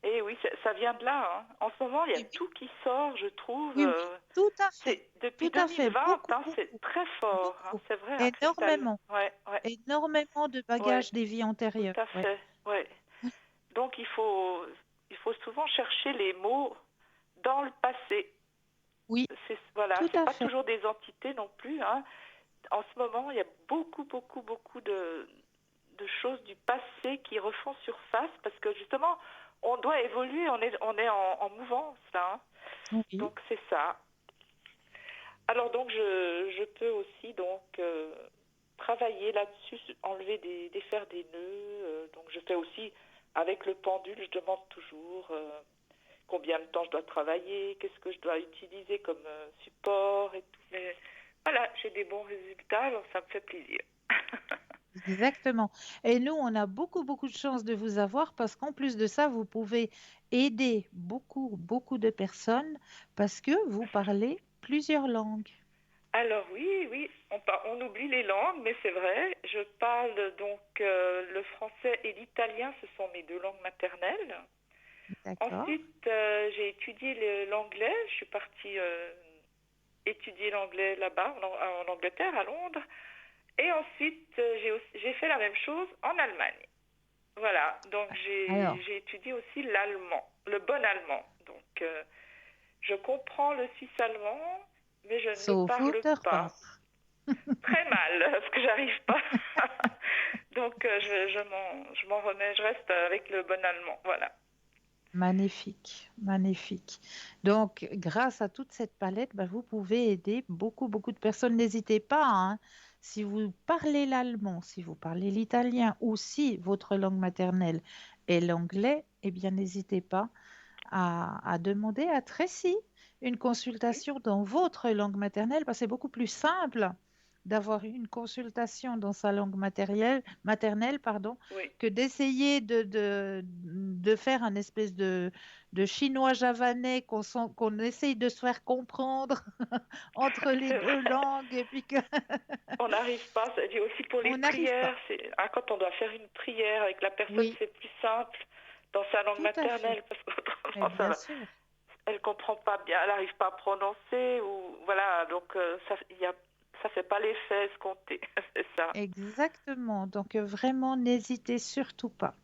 Et oui, ça vient de là, hein. En ce moment, il y a Oui, oui, tout qui sort, je trouve. oui, oui, tout à fait, C'est depuis tout à fait, 2020, beaucoup, hein, c'est beaucoup, très fort, hein, beaucoup, c'est vrai, à Cristal. énormément, Ouais, ouais, énormément de ouais, bagages des vies tout antérieures. à Ouais. fait. Ouais. Donc il faut souvent chercher les mots dans le passé. Oui, Voilà, tout c'est à pas fait. toujours des entités non plus, hein. En ce moment, il y a beaucoup, beaucoup, beaucoup de choses du passé qui refont surface parce que justement, on doit évoluer, on est en mouvance là, hein. Oui, Donc c'est ça. Alors donc je peux aussi donc travailler là-dessus, enlever défaire des nœuds. Donc je fais aussi avec le pendule, je demande toujours combien de temps je dois travailler, qu'est-ce que je dois utiliser comme support et tout. Mais voilà, j'ai des bons résultats, alors ça me fait plaisir. exactement. Et nous, on a beaucoup, beaucoup de chance de vous avoir parce qu'en plus de ça, vous pouvez aider beaucoup, beaucoup de personnes parce que vous parlez plusieurs langues. Alors oui, oui, on oublie les langues, mais c'est vrai. Je parle donc le français et l'italien, ce sont mes deux langues maternelles. D'accord? Ensuite, j'ai étudié l'anglais. Je suis partie étudier l'anglais là-bas, en Angleterre, à Londres. Et ensuite, j'ai fait la même chose en Allemagne. Voilà, donc Alors, j'ai étudié aussi l'allemand, le bon allemand. Donc, je comprends le suisse allemand, mais je ne le sauf parle pas. Outerpar. Très mal, parce que j'arrive pas. Donc, je m'en remets, je reste avec le bon allemand. Voilà. Magnifique, magnifique. Donc, grâce à toute cette palette, bah, vous pouvez aider beaucoup, beaucoup de personnes. N'hésitez pas, hein, si vous parlez l'allemand, si vous parlez l'italien ou si votre langue maternelle est l'anglais, eh bien, n'hésitez pas à demander à Tracy une Oui, consultation dans votre langue maternelle, parce que c'est beaucoup plus simple d'avoir une consultation dans sa langue maternelle, pardon, oui. que d'essayer de faire un espèce de chinois javanais qu'on essaye de se faire comprendre entre les C'est deux vrai. langues et puis que On n'arrive pas. Et aussi pour les on n'arrive pas. prières, quand on doit faire une prière avec la personne, Oui, c'est plus simple dans sa langue tout à fait. maternelle parce Mais qu'autrement, bien sûr. elle comprend pas bien, elle n'arrive pas à prononcer ou voilà. Donc ça fait pas l'effet escompté, c'est ça. Exactement. Donc, vraiment, n'hésitez surtout pas.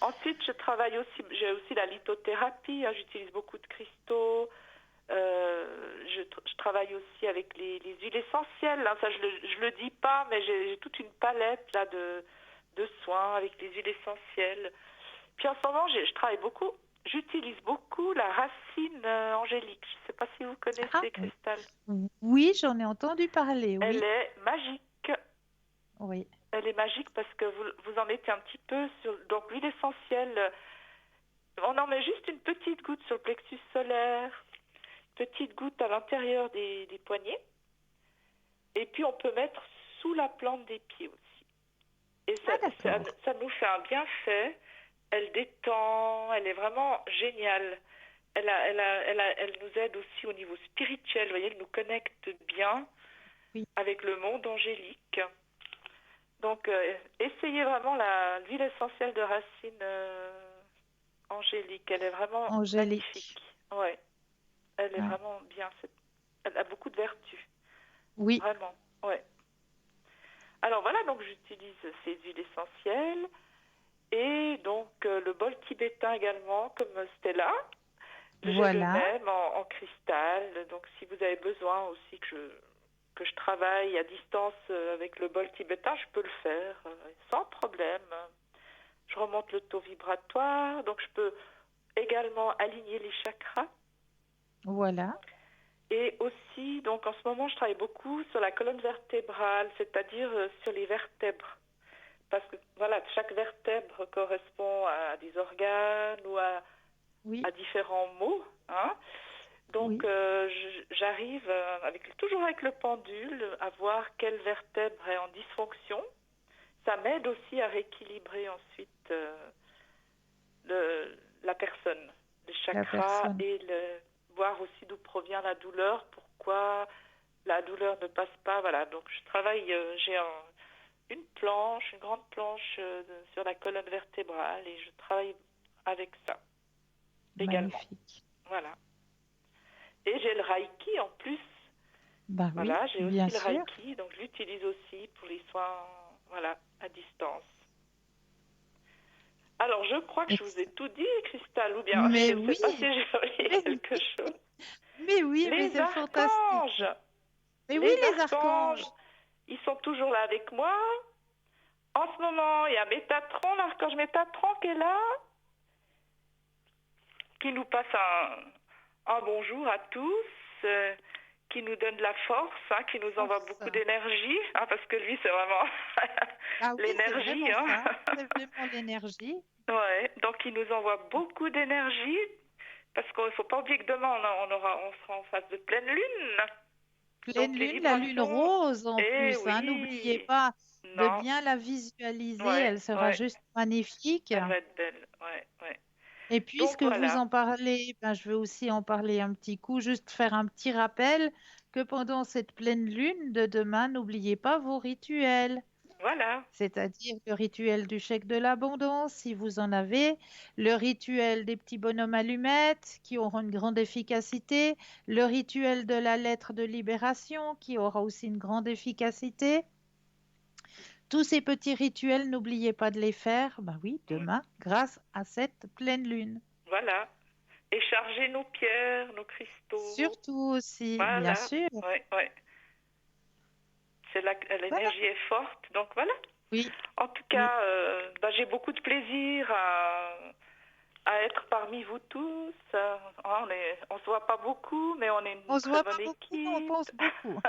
Ensuite, j'ai aussi la lithothérapie, hein, j'utilise beaucoup de cristaux. Je travaille aussi avec les huiles essentielles, hein, ça je le dis pas, mais j'ai toute une palette là de soins avec les huiles essentielles. Puis en ce moment, je travaille beaucoup, j'utilise beaucoup la racine angélique. Je ne sais pas si vous Ah, connaissez, Cristal. oui, j'en ai entendu parler, Elle oui. est magique. Oui. Elle est magique parce que vous en mettez un petit peu sur. Donc l'huile essentielle, on en met juste une petite goutte sur le plexus solaire, petite goutte à l'intérieur des poignets. Et puis on peut mettre sous la plante des pieds aussi. Et Ah, d'accord. ça nous fait un bienfait. Elle détend, elle est vraiment géniale. Elle nous aide aussi au niveau spirituel. Vous voyez, elle nous connecte bien Oui, avec le monde angélique. Donc, essayez vraiment l'huile essentielle de racine angélique. Elle est vraiment Angélique. magnifique. Ouais, elle est Ouais. vraiment bien. Elle a beaucoup de vertus. Oui, Vraiment. Ouais. Alors voilà, donc j'utilise ces huiles essentielles et donc le bol tibétain également, comme Stella. J'ai le voilà. même en cristal. Donc si vous avez besoin aussi que je travaille à distance avec le bol tibétain, je peux le faire sans problème. Je remonte le taux vibratoire, donc je peux également aligner les chakras. Voilà. Et aussi, donc en ce moment, je travaille beaucoup sur la colonne vertébrale, c'est-à-dire sur les vertèbres. Parce que voilà, chaque vertèbre correspond à des organes ou Oui, à différents mots, hein. Donc oui. j'arrive toujours avec le pendule à voir quelle vertèbre est en dysfonction. Ça m'aide aussi à rééquilibrer ensuite la personne, les La chakras personne. et voir aussi d'où provient la douleur, pourquoi la douleur ne passe pas. Voilà, donc je travaille, une planche, une grande planche sur la colonne vertébrale et je travaille avec ça. également. magnifique. Voilà. Et j'ai le Reiki en plus. Bah oui, Voilà, j'ai aussi bien le sûr. Reiki, donc je l'utilise aussi pour les soins, voilà, à distance. Alors, je crois que je vous ai Ex- tout dit, Cristal, ou bien Mais je ne sais oui, pas si j'ai oublié mais quelque chose. mais oui, mais Les c'est fantastique. archanges, Mais oui, les les archanges, archanges. ils sont toujours là avec moi. En ce moment, il y a Métatron, l'archange Métatron qui est là, qui nous passe un bonjour à tous, qui nous donne de la force, qui nous envoie Force. beaucoup d'énergie, parce que lui, c'est vraiment Ah oui, c'est l'énergie. vraiment ça. C'est vraiment l'énergie. Ouais, donc il nous envoie beaucoup d'énergie, parce qu'il ne faut pas oublier que demain, on sera en phase de pleine lune. Pleine Donc les lune, la lune vibrations, rose en eh plus, hein. N'oubliez oui, pas de non, bien la visualiser. ouais, Elle sera ouais, juste magnifique. elle va être belle, ouais, ouais. Et Donc puisque vous voilà, en parlez, ben, je vais aussi en parler un petit coup, juste faire un petit rappel que pendant cette pleine lune de demain, n'oubliez pas vos rituels. voilà, C'est-à-dire le rituel du chèque de l'abondance, si vous en avez, le rituel des petits bonhommes allumettes qui auront une grande efficacité, le rituel de la lettre de libération qui aura aussi une grande efficacité. Tous ces petits rituels, n'oubliez pas de les faire, ben oui, demain, grâce à cette pleine lune. voilà. Et charger nos pierres, nos cristaux, Surtout aussi, bien voilà, sûr. ouais, ouais. Voilà. L'énergie est forte, donc voilà. Oui, En tout oui. cas, j'ai beaucoup de plaisir à être parmi vous tous. On se voit pas beaucoup, mais on est On une se très voit pas bonne beaucoup, mais on équipe. pense beaucoup.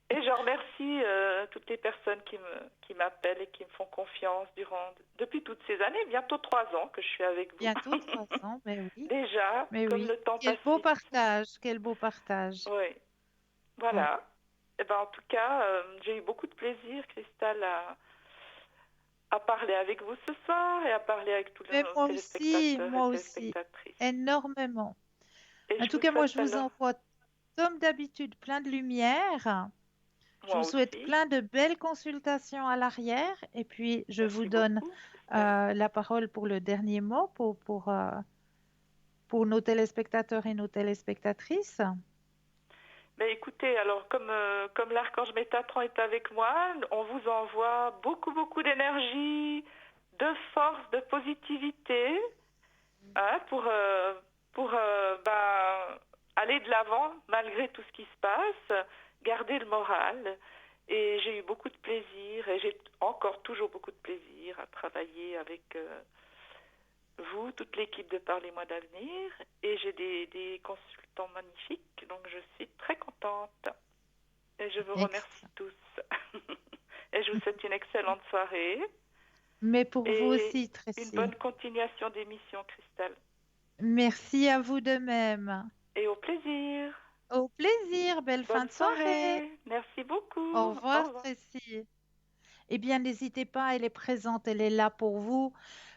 Et je remercie toutes les personnes qui m'appellent et qui me font confiance depuis toutes ces années, bientôt 3 ans que je suis avec vous. Bientôt 3 ans, Déjà, mais comme oui. le temps Quel passe beau vite. partage, quel beau partage. Oui, Ouais. voilà. Et ben, en tout cas, j'ai eu beaucoup de plaisir, Cristal, à parler avec vous ce soir et à parler avec tous Mais nos téléspectateurs et moi aussi, téléspectatrices. énormément. Et En je tout vous cas, moi, souhaite je vous alors, envoie, comme d'habitude, plein de lumière. Je moi vous souhaite aussi, plein de belles consultations à l'arrière. Et puis, je vous merci donne beaucoup, Cristal. la parole pour le dernier mot pour nos téléspectateurs et nos téléspectatrices. Mais écoutez, alors comme l'archange Métatron est avec moi, on vous envoie beaucoup, beaucoup d'énergie, de force, de positivité, pour aller de l'avant malgré tout ce qui se passe, garder le moral. Et j'ai eu beaucoup de plaisir et j'ai encore toujours beaucoup de plaisir à travailler avec vous, toute l'équipe de Parlez-moi d'avenir. Et j'ai des consultants magnifiques, donc je suis très contente. Et je vous remercie Excellent. tous. Et je vous souhaite une excellente soirée Mais pour vous et aussi, une Tracy. bonne continuation d'émission, Christelle. Merci à vous de même. Et au plaisir. Au plaisir, belle fin Bonne de soirée. soirée. Merci beaucoup. Au Au revoir, revoir. Tracy. Eh bien, n'hésitez pas, elle est présente, elle est là pour vous.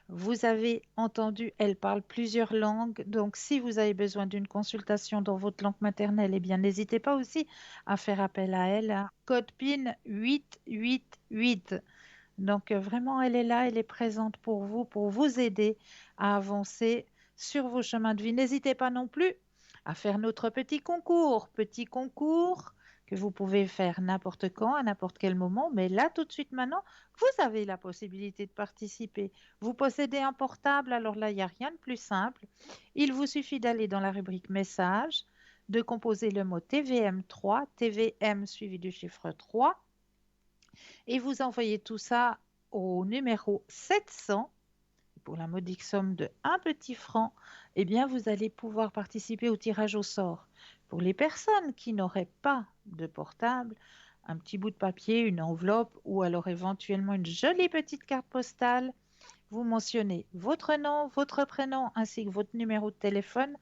Vous avez entendu, elle parle plusieurs langues. Donc, si vous avez besoin d'une consultation dans votre langue maternelle, eh bien, n'hésitez pas aussi à faire appel à elle. Code PIN 888. Donc, vraiment, elle est là, elle est présente pour vous aider à avancer sur vos chemins de vie. N'hésitez pas non plus à faire notre petit concours que vous pouvez faire n'importe quand, à n'importe quel moment, mais là, tout de suite, maintenant, vous avez la possibilité de participer. Vous possédez un portable, alors là, il n'y a rien de plus simple. Il vous suffit d'aller dans la rubrique message, de composer le mot TVM3, TVM suivi du chiffre 3, et vous envoyez tout ça au numéro 700 pour la modique somme de 1 petit franc, eh bien, vous allez pouvoir participer au tirage au sort. Pour les personnes qui n'auraient pas de portable, un petit bout de papier, une enveloppe ou alors éventuellement une jolie petite carte postale, vous mentionnez votre nom, votre prénom ainsi que votre numéro de téléphone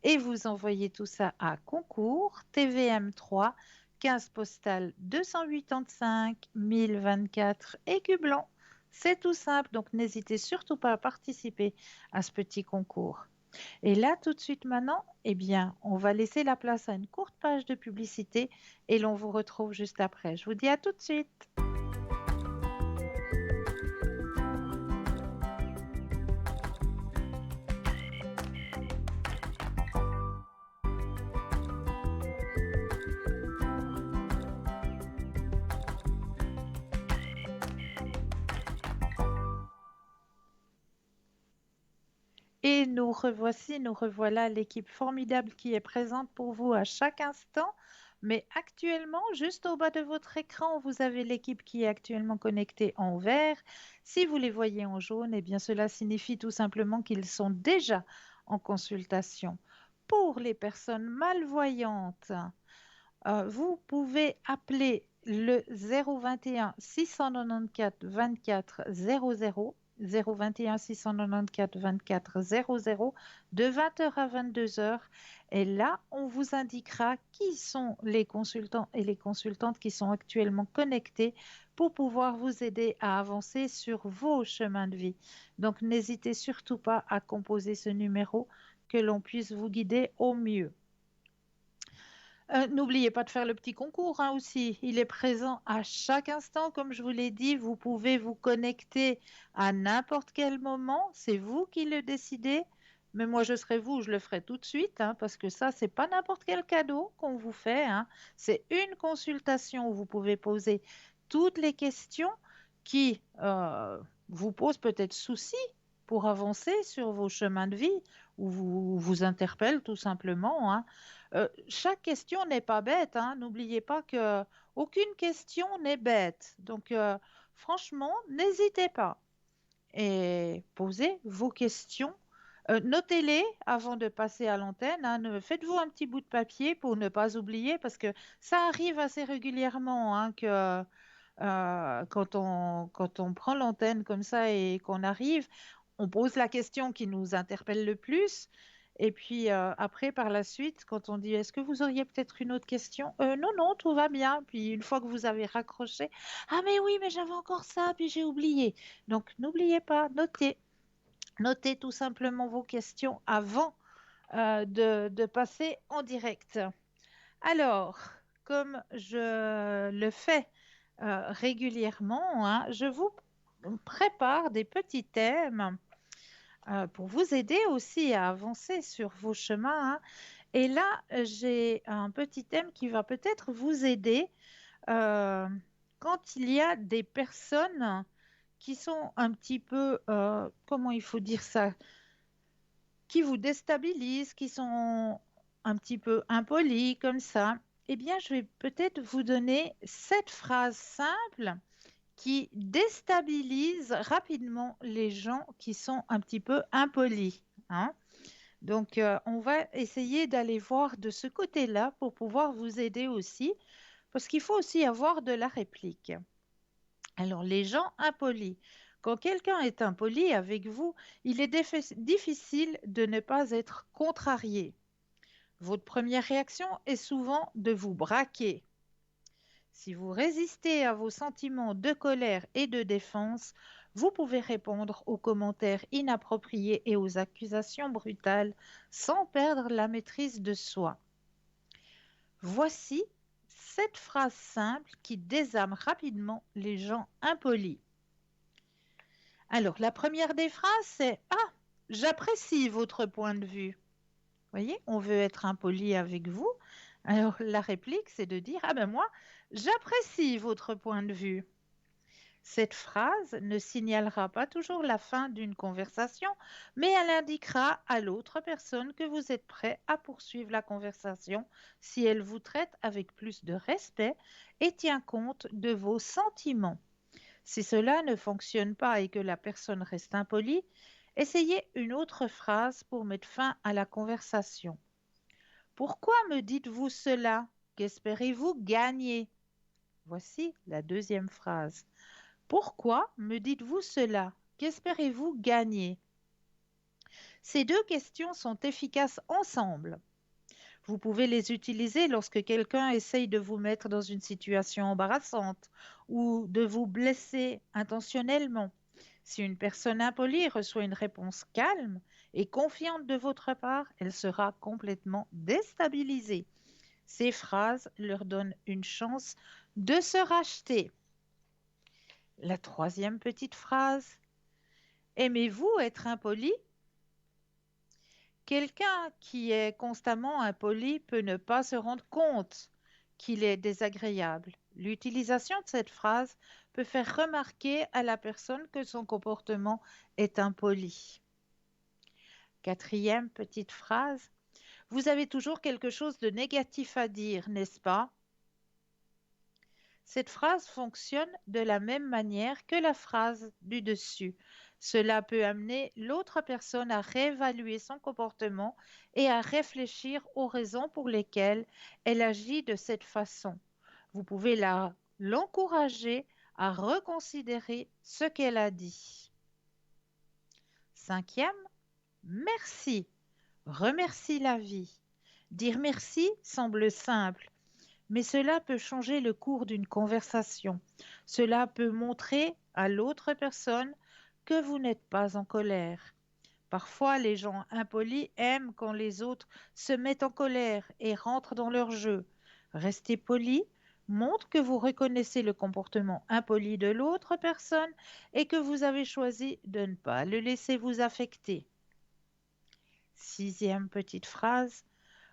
et vous envoyez tout ça à concours TVM3 15 postal 285 1024 Écublens. C'est tout simple, donc n'hésitez surtout pas à participer à ce petit concours. Et là, tout de suite maintenant, eh bien, on va laisser la place à une courte page de publicité et l'on vous retrouve juste après. Je vous dis à tout de suite. Et nous revoici, nous revoilà l'équipe formidable qui est présente pour vous à chaque instant. Mais actuellement, juste au bas de votre écran, vous avez l'équipe qui est actuellement connectée en vert. Si vous les voyez en jaune, eh bien cela signifie tout simplement qu'ils sont déjà en consultation. Pour les personnes malvoyantes, vous pouvez appeler le 021 694 24 00, 021 694 24 00, de 20h à 22h. Et là, on vous indiquera qui sont les consultants et les consultantes qui sont actuellement connectés pour pouvoir vous aider à avancer sur vos chemins de vie. Donc, n'hésitez surtout pas à composer ce numéro, que l'on puisse vous guider au mieux. N'oubliez pas de faire le petit concours hein, aussi. Il est présent à chaque instant, comme je vous l'ai dit. Vous pouvez vous connecter à n'importe quel moment. C'est vous qui le décidez. Mais moi, je serai vous, je le ferai tout de suite, hein, parce que ça, c'est pas n'importe quel cadeau qu'on vous fait. Hein. C'est une consultation où vous pouvez poser toutes les questions qui vous posent peut-être souci pour avancer sur vos chemins de vie ou vous interpellent tout simplement. Hein. Chaque question n'est pas bête, hein. N'oubliez pas que aucune question n'est bête. Donc, franchement, n'hésitez pas et posez vos questions. Notez-les avant de passer à l'antenne. Hein. Faites-vous un petit bout de papier pour ne pas oublier, parce que ça arrive assez régulièrement hein, que quand on prend l'antenne comme ça et qu'on arrive, on pose la question qui nous interpelle le plus. Et puis après, par la suite, quand on dit est-ce que vous auriez peut-être une autre question? Non, non, tout va bien. Puis une fois que vous avez raccroché, ah mais oui, mais j'avais encore ça, puis j'ai oublié. Donc n'oubliez pas, notez. Notez tout simplement vos questions avant de passer en direct. Alors, comme je le fais régulièrement, hein, je vous prépare des petits thèmes pour vous aider aussi à avancer sur vos chemins. Hein. Et là, j'ai un petit thème qui va peut-être vous aider euh, quand il y a des personnes qui sont un petit peu, comment il faut dire ça, qui vous déstabilisent, qui sont un petit peu impolis comme ça. Eh bien, je vais peut-être vous donner 7 phrases simples qui déstabilisent rapidement les gens qui sont un petit peu impolis. Hein. Donc, on va essayer d'aller voir de ce côté-là pour pouvoir vous aider aussi, parce qu'il faut aussi avoir de la réplique. Alors, les gens impolis. Quand quelqu'un est impoli avec vous, il est difficile de ne pas être contrarié. Votre première réaction est souvent de vous braquer. Si vous résistez à vos sentiments de colère et de défense, vous pouvez répondre aux commentaires inappropriés et aux accusations brutales sans perdre la maîtrise de soi. Voici 7 phrases simples qui désarment rapidement les gens impolis. Alors, la première des phrases, c'est « Ah, j'apprécie votre point de vue ». Vous voyez, on veut être impoli avec vous. Alors, la réplique, c'est de dire « Ah ben moi, j'apprécie votre point de vue ». Cette phrase ne signalera pas toujours la fin d'une conversation, mais elle indiquera à l'autre personne que vous êtes prêt à poursuivre la conversation si elle vous traite avec plus de respect et tient compte de vos sentiments. Si cela ne fonctionne pas et que la personne reste impolie, essayez une autre phrase pour mettre fin à la conversation. Pourquoi me dites-vous cela? Qu'espérez-vous gagner? Voici la deuxième phrase. Pourquoi me dites-vous cela? Qu'espérez-vous gagner? Ces 2 questions sont efficaces ensemble. Vous pouvez les utiliser lorsque quelqu'un essaye de vous mettre dans une situation embarrassante ou de vous blesser intentionnellement. Si une personne impolie reçoit une réponse calme et confiante de votre part, elle sera complètement déstabilisée. Ces phrases leur donnent une chance de se racheter. La troisième petite phrase. Aimez-vous être impoli? Quelqu'un qui est constamment impoli peut ne pas se rendre compte qu'il est désagréable. L'utilisation de cette phrase peut faire remarquer à la personne que son comportement est impoli. Quatrième petite phrase. Vous avez toujours quelque chose de négatif à dire, n'est-ce pas? Cette phrase fonctionne de la même manière que la phrase du dessus. Cela peut amener l'autre personne à réévaluer son comportement et à réfléchir aux raisons pour lesquelles elle agit de cette façon. Vous pouvez l'encourager à reconsidérer ce qu'elle a dit. Cinquième, merci. Remercie la vie. Dire merci semble simple, mais cela peut changer le cours d'une conversation. Cela peut montrer à l'autre personne que vous n'êtes pas en colère. Parfois, les gens impolis aiment quand les autres se mettent en colère et rentrent dans leur jeu. Rester poli montre que vous reconnaissez le comportement impoli de l'autre personne et que vous avez choisi de ne pas le laisser vous affecter. Sixième petite phrase.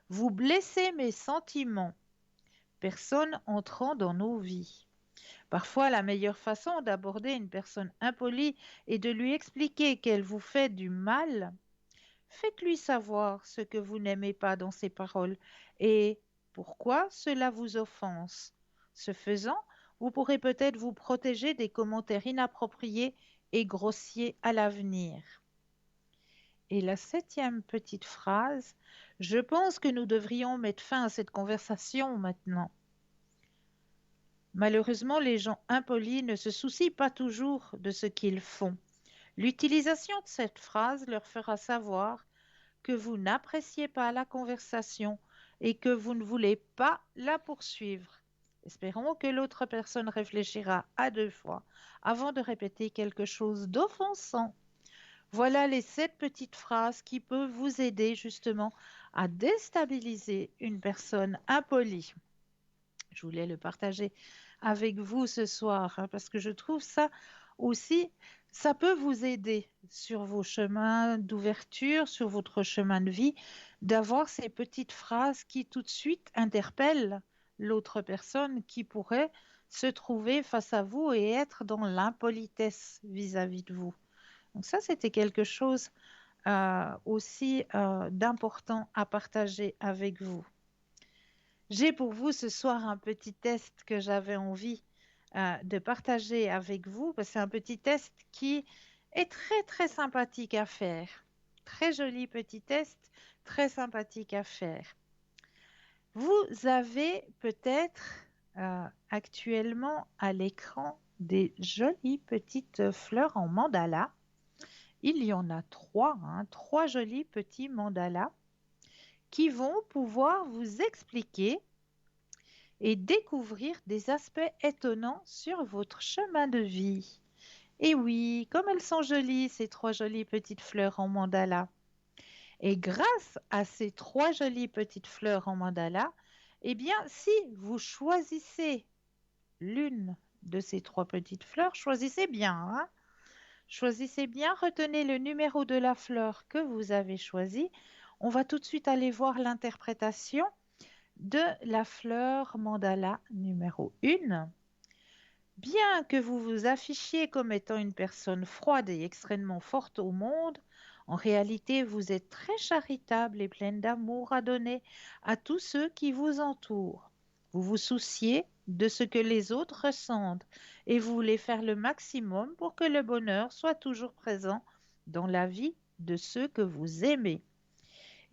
Vous blessez mes sentiments. Personne entrant dans nos vies. Parfois, la meilleure façon d'aborder une personne impolie est de lui expliquer qu'elle vous fait du mal. Faites-lui savoir ce que vous n'aimez pas dans ses paroles et pourquoi cela vous offense. Ce faisant, vous pourrez peut-être vous protéger des commentaires inappropriés et grossiers à l'avenir. Et la septième petite phrase, je pense que nous devrions mettre fin à cette conversation maintenant. Malheureusement, les gens impolis ne se soucient pas toujours de ce qu'ils font. L'utilisation de cette phrase leur fera savoir que vous n'appréciez pas la conversation et que vous ne voulez pas la poursuivre. Espérons que l'autre personne réfléchira à deux fois avant de répéter quelque chose d'offensant. Voilà les 7 petites phrases qui peuvent vous aider justement à déstabiliser une personne impolie. Je voulais le partager avec vous ce soir parce que je trouve ça aussi, ça peut vous aider sur vos chemins d'ouverture, sur votre chemin de vie, d'avoir ces petites phrases qui tout de suite interpellent l'autre personne qui pourrait se trouver face à vous et être dans l'impolitesse vis-à-vis de vous. Donc ça, c'était quelque chose aussi d'important à partager avec vous. J'ai pour vous ce soir un petit test que j'avais envie de partager avec vous, parce que c'est un petit test qui est très très sympathique à faire. Très joli petit test, très sympathique à faire. Vous avez peut-être actuellement à l'écran des jolies petites fleurs en mandala. Il y en a trois, trois jolis petits mandalas qui vont pouvoir vous expliquer et découvrir des aspects étonnants sur votre chemin de vie. Et oui, comme elles sont jolies, ces trois jolies petites fleurs en mandala. Et grâce à ces trois jolies petites fleurs en mandala, eh bien, si vous choisissez l'une de ces trois petites fleurs, choisissez bien, choisissez bien, retenez le numéro de la fleur que vous avez choisi. On va tout de suite aller voir l'interprétation de la fleur mandala numéro 1. Bien que vous vous affichiez comme étant une personne froide et extrêmement forte au monde, en réalité, vous êtes très charitable et pleine d'amour à donner à tous ceux qui vous entourent. Vous vous souciez de ce que les autres ressentent et vous voulez faire le maximum pour que le bonheur soit toujours présent dans la vie de ceux que vous aimez.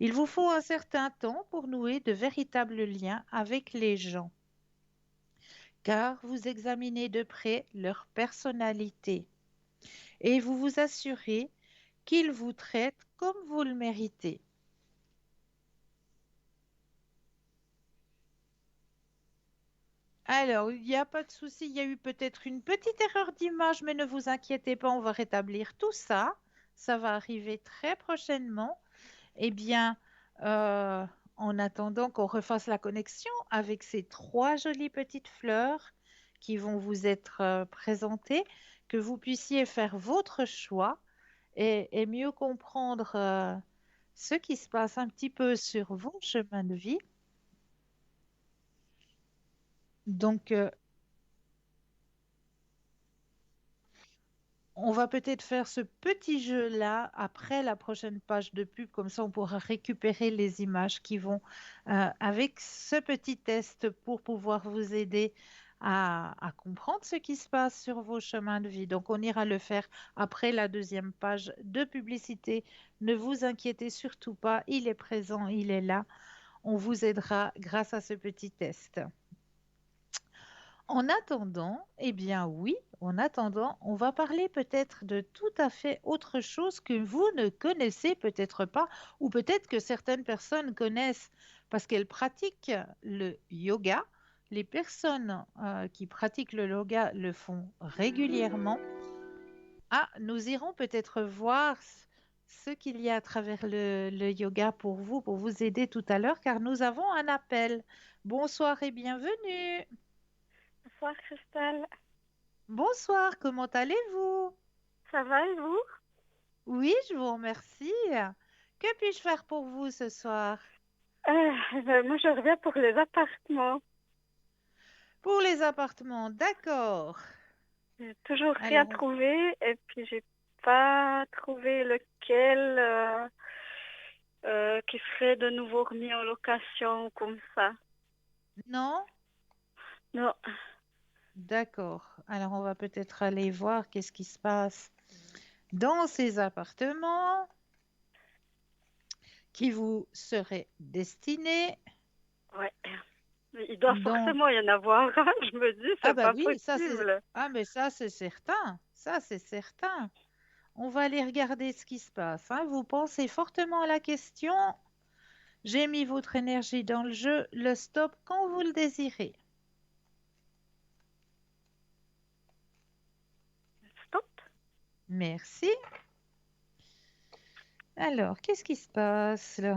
Il vous faut un certain temps pour nouer de véritables liens avec les gens, car vous examinez de près leur personnalité et vous vous assurez qu'ils vous traitent comme vous le méritez. Alors, il n'y a pas de souci, il y a eu peut-être une petite erreur d'image, mais ne vous inquiétez pas, on va rétablir tout ça. Ça va arriver très prochainement. Eh bien, euh, en attendant qu'on refasse la connexion avec ces trois jolies petites fleurs qui vont vous être présentées, que vous puissiez faire votre choix et mieux comprendre ce qui se passe un petit peu sur vos chemins de vie. Donc, On va peut-être faire ce petit jeu-là après la prochaine page de pub, comme ça on pourra récupérer les images qui vont avec ce petit test pour pouvoir vous aider à comprendre ce qui se passe sur vos chemins de vie. Donc on ira le faire après la deuxième page de publicité. Ne vous inquiétez surtout pas, il est présent, il est là. On vous aidera grâce à ce petit test. En attendant, eh bien oui, en attendant, on va parler peut-être de tout à fait autre chose que vous ne connaissez peut-être pas, ou peut-être que certaines personnes connaissent parce qu'elles pratiquent le yoga. Les personnes qui pratiquent le yoga le font régulièrement. Ah, nous irons peut-être voir ce qu'il y a à travers le yoga pour vous aider tout à l'heure, car nous avons un appel. Bonsoir et bienvenue. Bonsoir Christelle, Bonsoir, comment allez-vous? ça va et vous? Oui, je vous remercie. Que puis-je faire pour vous ce soir? Moi je reviens pour les appartements. Pour les appartements, d'accord. J'ai toujours rien Alors, trouvé et puis j'ai pas trouvé lequel qui serait de nouveau remis en location comme ça. non? Non, D'accord. Alors, on va peut-être aller voir qu'est-ce qui se passe dans ces appartements qui vous seraient destinés. ouais. Il doit Donc, forcément y en avoir un, je me dis, ah c'est bah pas oui, ça c'est possible. ah mais ça c'est certain. Ça c'est certain. On va aller regarder ce qui se passe, hein. Vous pensez fortement à la question. J'ai mis votre énergie dans le jeu, le stop quand vous le désirez. Stop. Merci. Alors, qu'est-ce qui se passe là?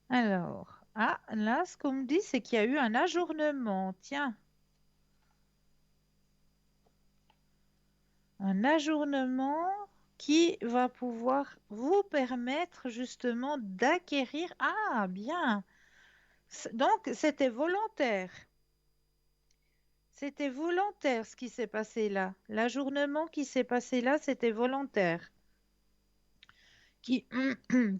Alors, ah, là, ce qu'on me dit, c'est qu'il y a eu un ajournement. Tiens, un ajournement qui va pouvoir vous permettre justement d'acquérir. Ah, bien. Donc, c'était volontaire. C'était volontaire ce qui s'est passé là. L'ajournement qui s'est passé là, c'était volontaire. Qui,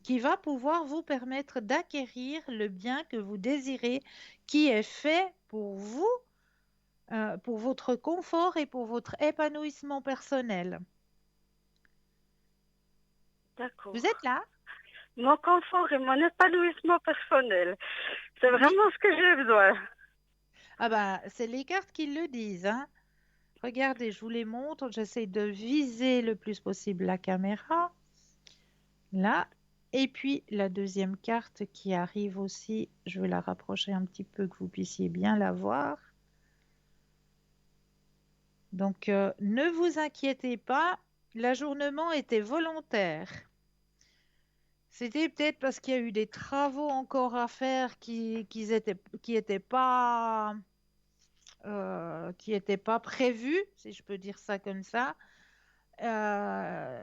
qui va pouvoir vous permettre d'acquérir le bien que vous désirez, qui est fait pour vous, pour votre confort et pour votre épanouissement personnel. D'accord. Vous êtes là? Mon confort et mon épanouissement personnel, c'est Oui. vraiment ce que j'ai besoin. Ah bah, c'est les cartes qui le disent, hein. Regardez, je vous les montre. J'essaie de viser le plus possible la caméra. Là. Et puis la deuxième carte qui arrive aussi, je vais la rapprocher un petit peu que vous puissiez bien la voir. Donc, ne vous inquiétez pas, l'ajournement était volontaire. C'était peut-être parce qu'il y a eu des travaux encore à faire qui étaient pas prévus, si je peux dire ça comme ça,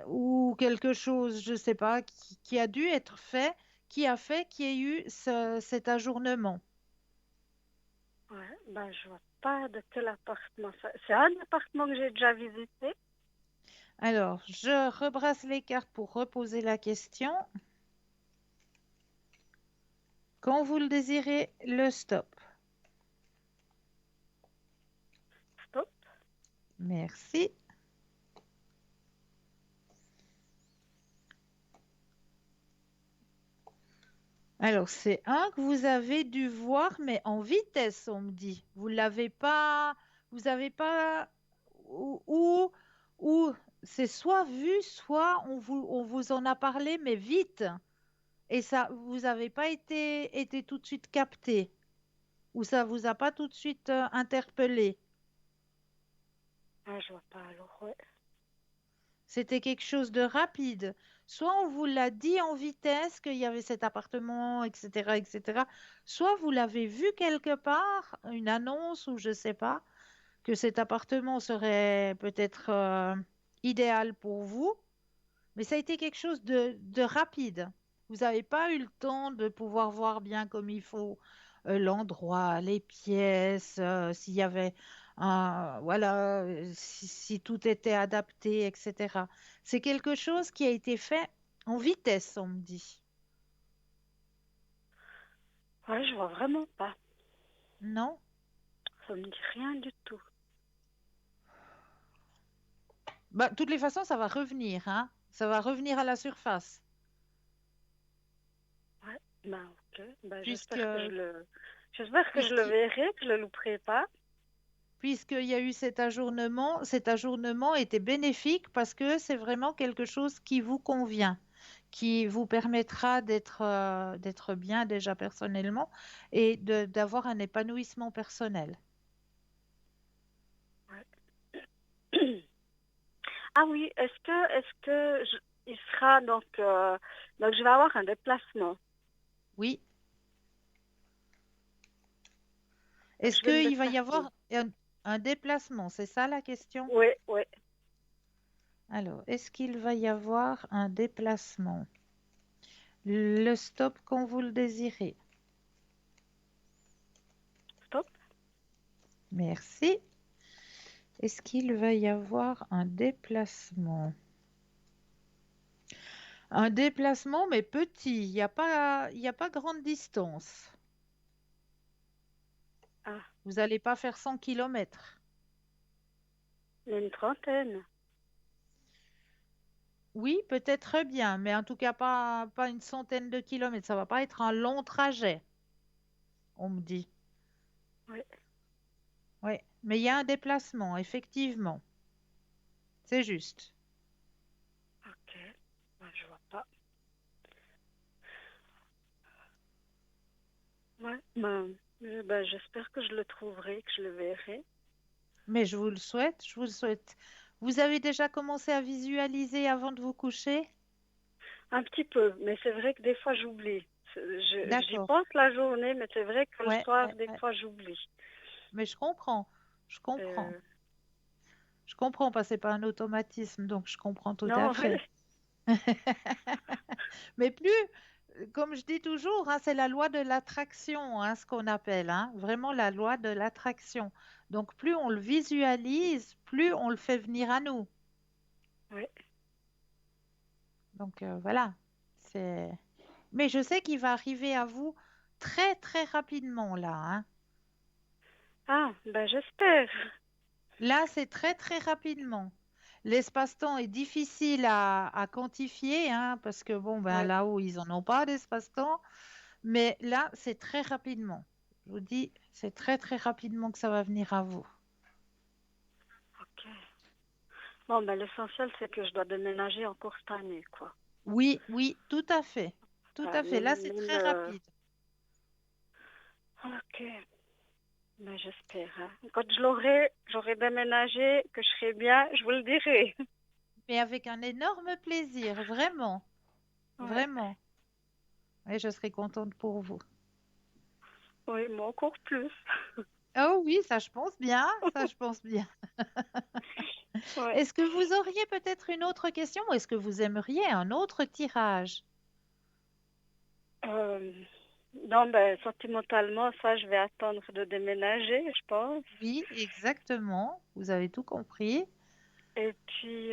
ou quelque chose, je ne sais pas, qui a dû être fait, qui a fait qu'il y ait eu cet ajournement. Ouais, ben je vois pas de quel appartement. C'est un appartement que j'ai déjà visité. Alors, je rebrasse les cartes pour reposer la question. Quand vous le désirez, le stop. Stop. Merci. Alors, c'est un que vous avez dû voir, mais en vitesse, on me dit. Vous avez pas, ou c'est soit vu, soit on vous en a parlé, mais vite. Et ça, vous n'avez pas été tout de suite capté, ou ça vous a pas tout de suite interpellé. Ah, je vois pas alors, ouais. C'était quelque chose de rapide. Soit on vous l'a dit en vitesse qu'il y avait cet appartement, etc., etc. Soit vous l'avez vu quelque part, une annonce ou je ne sais pas, que cet appartement serait peut-être idéal pour vous. Mais ça a été quelque chose de rapide. Vous n'avez pas eu le temps de pouvoir voir bien comme il faut l'endroit, les pièces, s'il y avait voilà, si tout était adapté, etc. C'est quelque chose qui a été fait en vitesse, on me dit. Ouais, je vois vraiment pas. Non? Ça me dit rien du tout. Bah, de toutes les façons, ça va revenir, hein? Ça va revenir à la surface, Ouais, ben ok. Ben, puisque, j'espère que je le puisqu'il verrai, que je le louperai pas. puisqu'il y a eu cet ajournement. Cet ajournement était bénéfique parce que c'est vraiment quelque chose qui vous convient, qui vous permettra d'être bien déjà personnellement et d'avoir un épanouissement personnel. Ouais. Ah oui, il sera donc je vais avoir un déplacement. Oui. Donc Est-ce je vais me qu'il va y déplacer. avoir un déplacement? C'est ça la question? Oui, oui. Alors, est-ce qu'il va y avoir un déplacement? Le stop quand vous le désirez. Stop. Merci. Est-ce qu'il va y avoir un déplacement? Un déplacement, mais petit. Il y a pas grande distance. Ah, Vous n'allez pas faire 100 kilomètres. il y a une trentaine. Oui, peut-être bien, mais en tout cas pas une centaine de kilomètres. Ça va pas être un long trajet, on me dit. Oui, Oui, mais il y a un déplacement, effectivement. C'est juste. ok. Ben, je vois pas. Ouais, ben, j'espère que je le trouverai, que je le verrai. Mais je vous le souhaite, je vous le souhaite. Vous avez déjà commencé à visualiser avant de vous coucher? Un petit peu, mais c'est vrai que des fois j'oublie. J'y D'accord. pense la journée, mais c'est vrai que le Ouais, soir, ouais, des ouais. fois j'oublie. Mais je comprends. Je comprends. Euh, Je comprends parce que c'est pas un automatisme, donc je comprends tout à non, fait. Mais plus, comme je dis toujours, hein, c'est la loi de l'attraction, hein, ce qu'on appelle, hein, vraiment la loi de l'attraction. Donc plus on le visualise, plus on le fait venir à nous. oui. Donc voilà. C'est. Mais je sais qu'il va arriver à vous très très rapidement là, hein. Ah, ben j'espère. Là, c'est très très rapidement. L'espace-temps est difficile à quantifier, hein, parce que bon, ben Oui, là-haut, ils n'en ont pas d'espace-temps. Mais là, c'est très rapidement. Je vous dis, c'est très très rapidement que ça va venir à vous. ok. Bon, ben l'essentiel, c'est que je dois déménager encore cette année, quoi. Oui, oui, tout à fait. Tout Ouais, à fait. Là, c'est très rapide. ok. Ben j'espère, hein. Quand j'aurai déménagé, que je serai bien, je vous le dirai. Mais avec un énorme plaisir, vraiment, Ouais. vraiment. Et je serai contente pour vous. Oui, moi encore plus. Oh oui, ça je pense bien, ça je pense bien. Ouais. Est-ce que vous auriez peut-être une autre question ou est-ce que vous aimeriez un autre tirage? Euh, non, ben, sentimentalement, ça, je vais attendre de déménager, je pense. Oui, exactement. Vous avez tout compris. Et puis,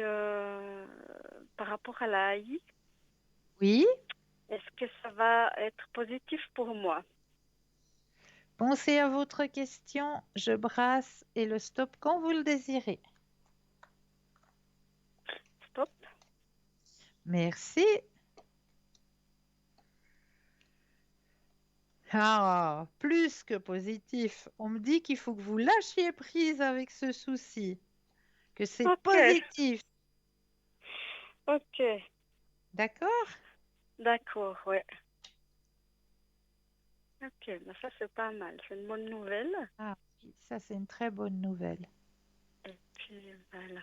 par rapport à la AI, Oui. est-ce que ça va être positif pour moi? Pensez à votre question. Je brasse et le stop quand vous le désirez. Stop. Merci. Ah, plus que positif. On me dit qu'il faut que vous lâchiez prise avec ce souci, que c'est Ok, positif. ok. D'accord? D'accord, ouais. Ok, ben ça, c'est pas mal. C'est une bonne nouvelle. Ah, oui, ça c'est une très bonne nouvelle. Et puis, ben,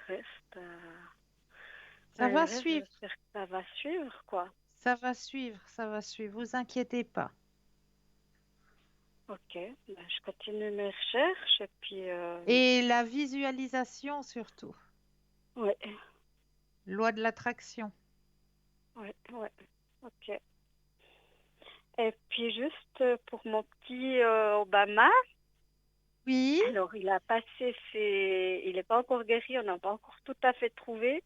Ça va le reste, suivre, j'espère que ça va suivre, quoi. ça va suivre, ça va suivre. Vous inquiétez pas. Ok, ben, je continue mes recherches et puis, Et la visualisation surtout. ouais, Loi de l'attraction. ouais, ouais. Ok. Et puis juste pour mon petit Obama, Oui, Alors, il n'est pas encore guéri, on n'a pas encore tout à fait trouvé.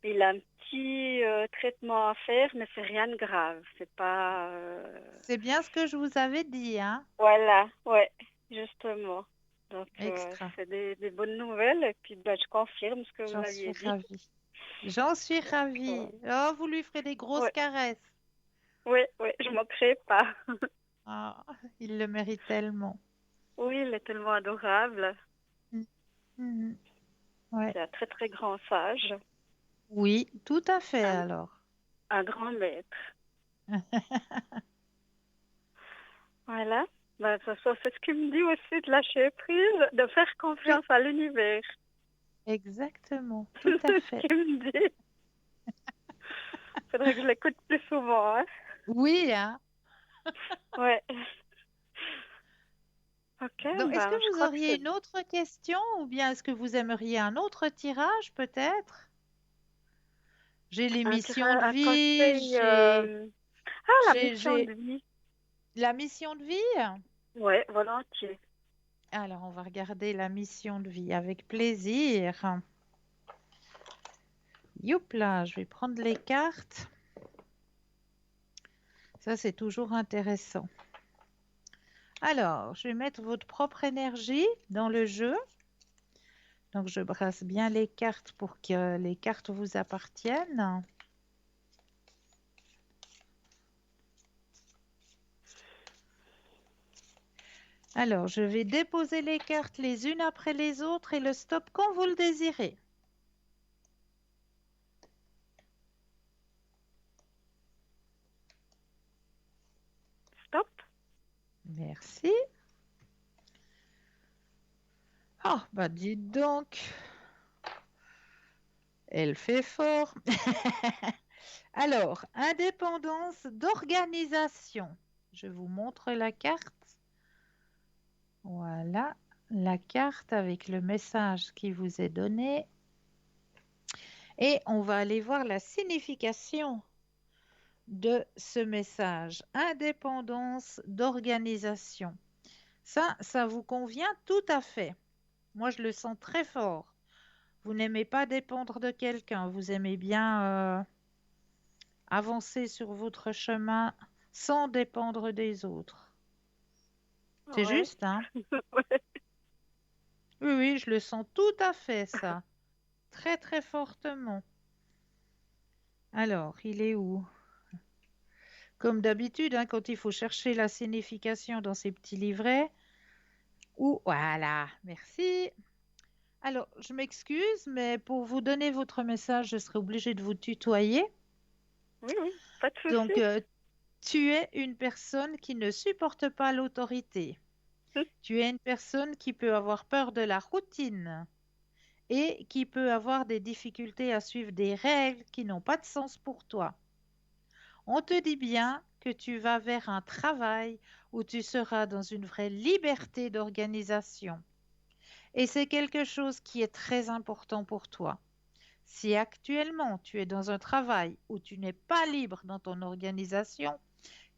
Il a un petit traitement à faire, mais c'est rien de grave. C'est pas. c'est bien ce que je vous avais dit, hein? Voilà, ouais, justement. Donc, Extra. c'est des bonnes nouvelles. Et puis, ben, je confirme ce que vous J'en suis aviez dit. ravie. J'en suis Donc, ravie. Oh, vous lui ferez des grosses ouais, caresses. ouais, ouais, je manquerai pas. Ah, il le mérite tellement. Oui, il est tellement adorable. Mm, mhm. Ouais. C'est un très, très grand sage. Oui, tout à fait Un, alors. un grand maître. Voilà. Ben, de toute façon, c'est ce qu'il me dit aussi de lâcher prise, de faire Oui, confiance à l'univers. exactement, tout C'est à ce fait. qu'il me dit. Faudrait que je l'écoute plus souvent, hein. Oui, hein. Ouais. Ok, Donc, est-ce ben, je que vous crois que auriez c'est une autre question ou bien est-ce que vous aimeriez un autre tirage peut-être? J'ai les missions de un vie, conseil. Ah, la mission j'ai de vie. la mission de vie. Ouais, volontiers. Alors, on va regarder la mission de vie avec plaisir. Youpla, je vais prendre les cartes. Ça, c'est toujours intéressant. Alors, je vais mettre votre propre énergie dans le jeu. Donc, je brasse bien les cartes pour que les cartes vous appartiennent. Alors, je vais déposer les cartes les unes après les autres et le stop quand vous le désirez. Stop. Merci. Ah, bah dites donc, elle fait fort. Alors, indépendance d'organisation. Je vous montre la carte. Voilà, la carte avec le message qui vous est donné. Et on va aller voir la signification de ce message. Indépendance d'organisation. Ça vous convient tout à fait. Moi, je le sens très fort. Vous n'aimez pas dépendre de quelqu'un. Vous aimez bien avancer sur votre chemin sans dépendre des autres. C'est Ouais. juste, hein? Ouais. Oui, oui, je le sens tout à fait, ça. Très, très fortement. Alors, il est où? Comme d'habitude, hein, quand il faut chercher la signification dans ces petits livrets. Ou voilà, merci. Alors, je m'excuse, mais pour vous donner votre message, je serai obligée de vous tutoyer. Oui, oui, pas de souci. Donc, tu es une personne qui ne supporte pas l'autorité. Tu es une personne qui peut avoir peur de la routine et qui peut avoir des difficultés à suivre des règles qui n'ont pas de sens pour toi. On te dit bien que tu vas vers un travail où tu seras dans une vraie liberté d'organisation. Et c'est quelque chose qui est très important pour toi. Si actuellement tu es dans un travail où tu n'es pas libre dans ton organisation,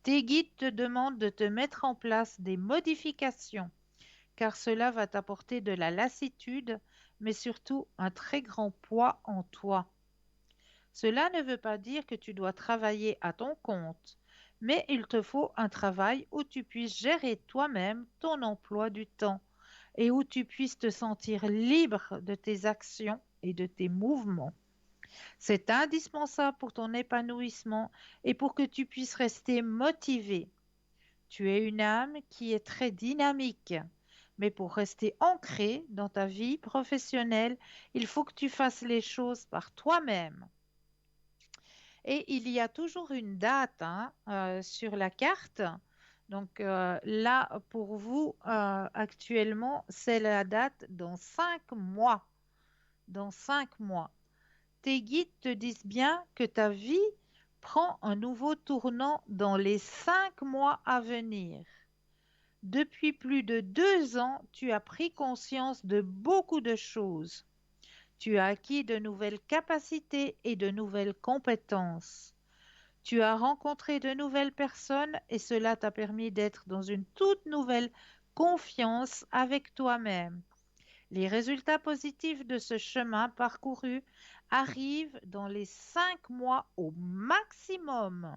tes guides te demandent de te mettre en place des modifications, car cela va t'apporter de la lassitude, mais surtout un très grand poids en toi. Cela ne veut pas dire que tu dois travailler à ton compte, mais il te faut un travail où tu puisses gérer toi-même ton emploi du temps et où tu puisses te sentir libre de tes actions et de tes mouvements. C'est indispensable pour ton épanouissement et pour que tu puisses rester motivé. Tu es une âme qui est très dynamique, mais pour rester ancré dans ta vie professionnelle, il faut que tu fasses les choses par toi-même. Et il y a toujours une date hein, sur la carte. Donc là, pour vous, actuellement, c'est la date dans 5 mois. Dans 5 mois. Tes guides te disent bien que ta vie prend un nouveau tournant dans les 5 mois à venir. Depuis plus de 2 ans, tu as pris conscience de beaucoup de choses. Tu as acquis de nouvelles capacités et de nouvelles compétences. Tu as rencontré de nouvelles personnes et cela t'a permis d'être dans une toute nouvelle confiance avec toi-même. Les résultats positifs de ce chemin parcouru arrivent dans les 5 mois au maximum.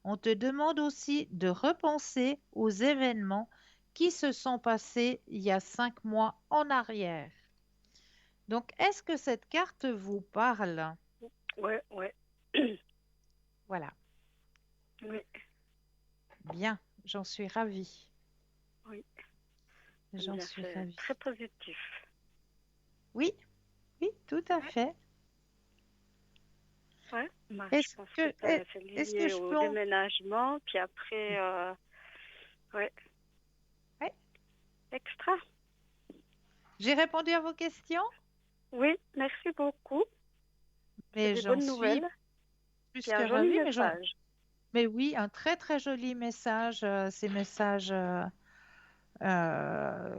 On te demande aussi de repenser aux événements qui se sont passés il y a 5 mois en arrière. Donc, est-ce que cette carte vous parle? Ouais, ouais. Voilà, Oui, bien, j'en suis ravie. oui. J'en Bien, suis c'est ravie. très positif. Oui, oui, tout à Ouais, fait. ouais. Bah, je Est-ce pense que que, c'est est-ce que lié je au peux déménagement, puis après, ouais, Ouais. extra. J'ai répondu à vos questions, Oui, merci beaucoup. C'est mais des j'en bonnes suis nouvelles. plus Puis que un joli ravie. message. Mais oui, un très très joli message. Ces messages,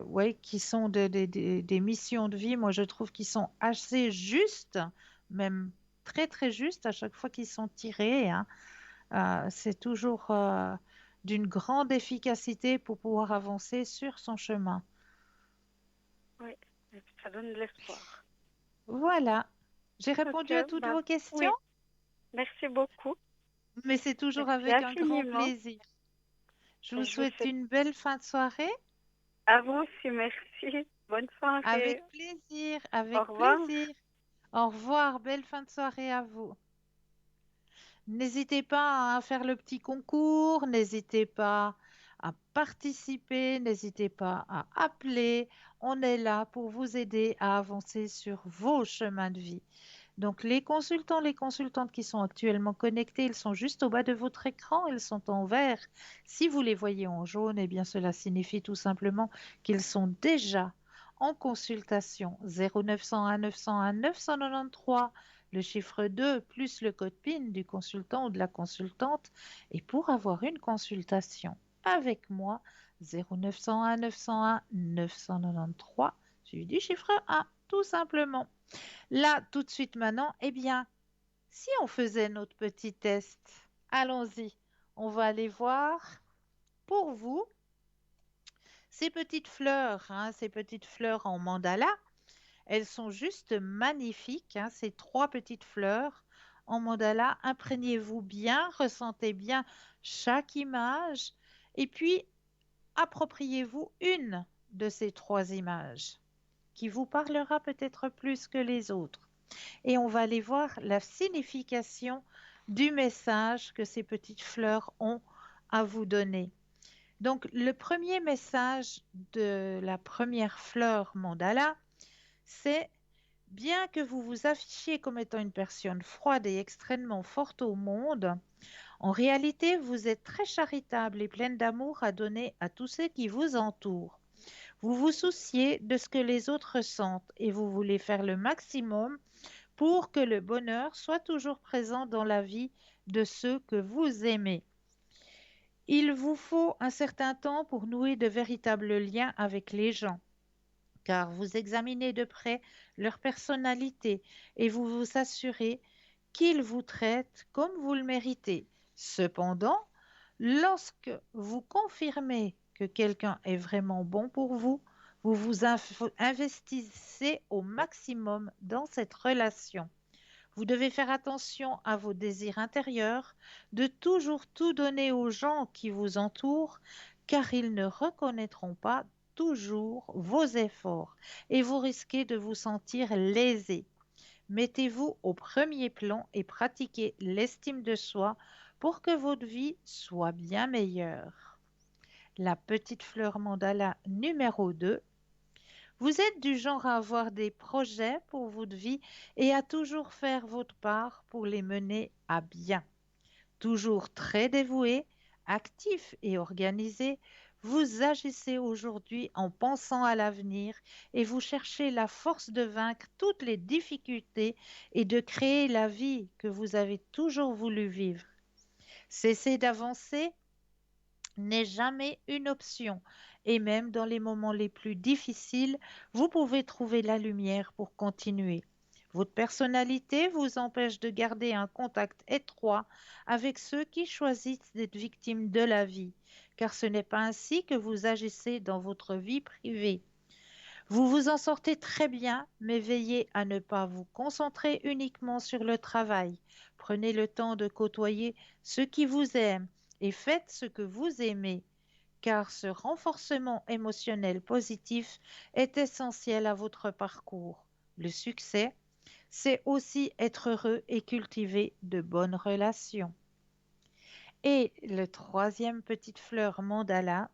ouais, qui sont des missions de vie. Moi, je trouve qu'ils sont assez justes, même très très justes à chaque fois qu'ils sont tirés, hein. C'est toujours d'une grande efficacité pour pouvoir avancer sur son chemin. Oui, et puis ça donne de l'espoir. Voilà. J'ai Ok, répondu à toutes bah, vos questions, oui, merci beaucoup. mais c'est toujours Merci avec un grand infiniment. plaisir. Je vous Et je vous souhaite souhaite une belle fin de soirée. à vous aussi, merci. Bonne soirée. Avec plaisir, Au avec revoir. plaisir. Au revoir, belle fin de soirée à vous. N'hésitez pas à faire le petit concours, n'hésitez pas à participer, n'hésitez pas à appeler. On est là pour vous aider à avancer sur vos chemins de vie. Donc les consultants, les consultantes qui sont actuellement connectés, ils sont juste au bas de votre écran, ils sont en vert. Si vous les voyez en jaune, eh bien cela signifie tout simplement qu'ils sont déjà en consultation. 0901 901 993, le chiffre 2 plus le code PIN du consultant ou de la consultante. Et pour avoir une consultation avec moi, 0901 901 993, suivi du chiffre 1, tout simplement. Là, tout de suite maintenant, eh bien, si on faisait notre petit test, allons-y. On va aller voir pour vous ces petites fleurs, hein, ces petites fleurs en mandala. Elles sont juste magnifiques, hein, ces 3 petites fleurs en mandala. Imprégnez-vous bien, ressentez bien chaque image et puis appropriez-vous une de ces 3 images qui vous parlera peut-être plus que les autres. Et on va aller voir la signification du message que ces petites fleurs ont à vous donner. Donc, le premier message de la première fleur mandala, c'est: bien que vous vous affichiez comme étant une personne froide et extrêmement forte au monde, en réalité, vous êtes très charitable et pleine d'amour à donner à tous ceux qui vous entourent. Vous vous souciez de ce que les autres ressentent et vous voulez faire le maximum pour que le bonheur soit toujours présent dans la vie de ceux que vous aimez. Il vous faut un certain temps pour nouer de véritables liens avec les gens, car vous examinez de près leur personnalité et vous vous assurez qu'ils vous traitent comme vous le méritez. Cependant, lorsque vous confirmez que quelqu'un est vraiment bon pour vous, vous vous investissez au maximum dans cette relation. Vous devez faire attention à vos désirs intérieurs, de toujours tout donner aux gens qui vous entourent, car ils ne reconnaîtront pas toujours vos efforts et vous risquez de vous sentir lésé. Mettez-vous au premier plan et pratiquez l'estime de soi pour que votre vie soit bien meilleure. La petite fleur mandala numéro 2. Vous êtes du genre à avoir des projets pour votre vie et à toujours faire votre part pour les mener à bien. Toujours très dévoué, actif et organisé, vous agissez aujourd'hui en pensant à l'avenir et vous cherchez la force de vaincre toutes les difficultés et de créer la vie que vous avez toujours voulu vivre. Cesser d'avancer n'est jamais une option. Et même dans les moments les plus difficiles, vous pouvez trouver la lumière pour continuer. Votre personnalité vous empêche de garder un contact étroit avec ceux qui choisissent d'être victimes de la vie, car ce n'est pas ainsi que vous agissez dans votre vie privée. Vous vous en sortez très bien, mais veillez à ne pas vous concentrer uniquement sur le travail. Prenez le temps de côtoyer ceux qui vous aiment et faites ce que vous aimez, car ce renforcement émotionnel positif est essentiel à votre parcours. Le succès, c'est aussi être heureux et cultiver de bonnes relations. Et le troisième petite fleur mandala,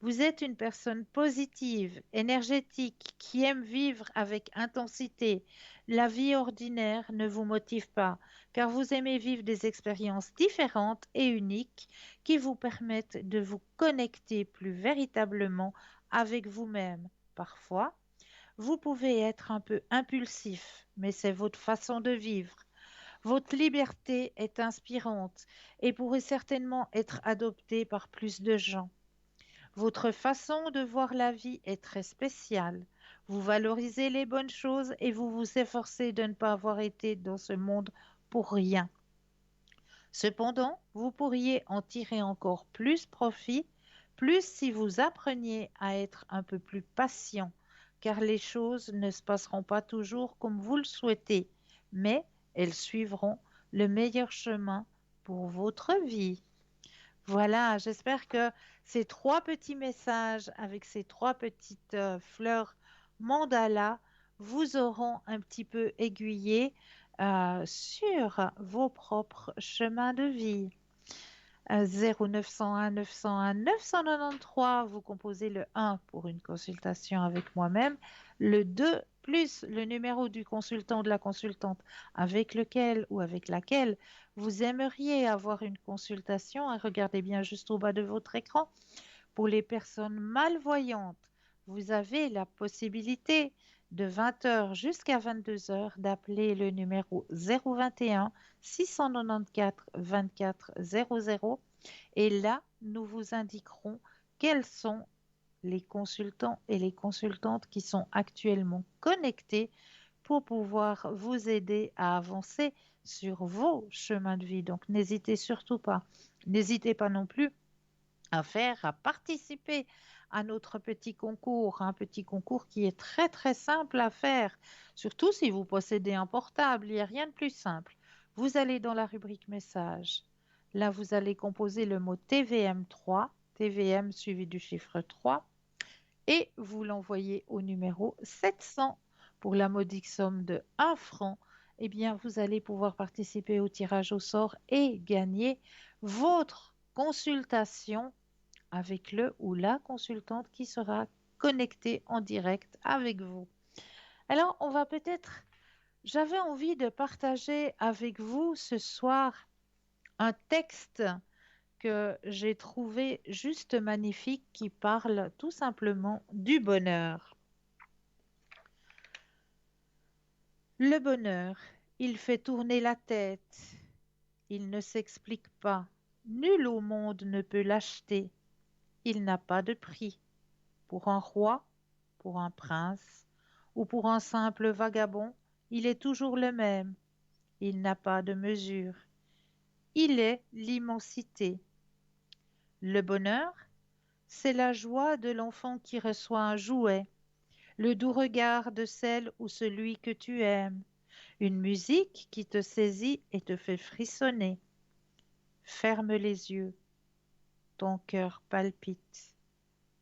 vous êtes une personne positive, énergétique, qui aime vivre avec intensité. La vie ordinaire ne vous motive pas, car vous aimez vivre des expériences différentes et uniques qui vous permettent de vous connecter plus véritablement avec vous-même. Parfois, vous pouvez être un peu impulsif, mais c'est votre façon de vivre. Votre liberté est inspirante et pourrait certainement être adoptée par plus de gens. Votre façon de voir la vie est très spéciale. Vous valorisez les bonnes choses et vous vous efforcez de ne pas avoir été dans ce monde pour rien. Cependant, vous pourriez en tirer encore plus profit, plus si vous appreniez à être un peu plus patient, car les choses ne se passeront pas toujours comme vous le souhaitez, mais elles suivront le meilleur chemin pour votre vie. Voilà, j'espère que ces trois petits messages avec ces trois petites fleurs mandala vous auront un petit peu aiguillé sur vos propres chemins de vie. 0901 901 993, vous composez le 1 pour une consultation avec moi-même, le 2 plus le numéro du consultant ou de la consultante avec lequel ou avec laquelle vous aimeriez avoir une consultation. Regardez bien juste au bas de votre écran. Pour les personnes malvoyantes, vous avez la possibilité de 20 heures jusqu'à 22 heures d'appeler le numéro 021 694 24 00 et là, nous vous indiquerons quels sont les consultants et les consultantes qui sont actuellement connectés pour pouvoir vous aider à avancer sur vos chemins de vie. Donc, n'hésitez surtout pas. N'hésitez pas non plus à participer à notre petit concours, un petit concours qui est très très simple à faire, surtout si vous possédez un portable, il n'y a rien de plus simple. Vous allez dans la rubrique message. Là, vous allez composer le mot TVM3, TVM suivi du chiffre 3, et vous l'envoyez au numéro 700 pour la modique somme de 1 franc. Eh bien, vous allez pouvoir participer au tirage au sort et gagner votre consultation avec le ou la consultante qui sera connectée en direct avec vous. Alors, j'avais envie de partager avec vous ce soir un texte que j'ai trouvé juste magnifique qui parle tout simplement du bonheur. Le bonheur, il fait tourner la tête, il ne s'explique pas, nul au monde ne peut l'acheter, il n'a pas de prix. Pour un roi, pour un prince ou pour un simple vagabond, il est toujours le même. Il n'a pas de mesure. Il est l'immensité. Le bonheur, c'est la joie de l'enfant qui reçoit un jouet, le doux regard de celle ou celui que tu aimes, une musique qui te saisit et te fait frissonner. Ferme les yeux, ton cœur palpite.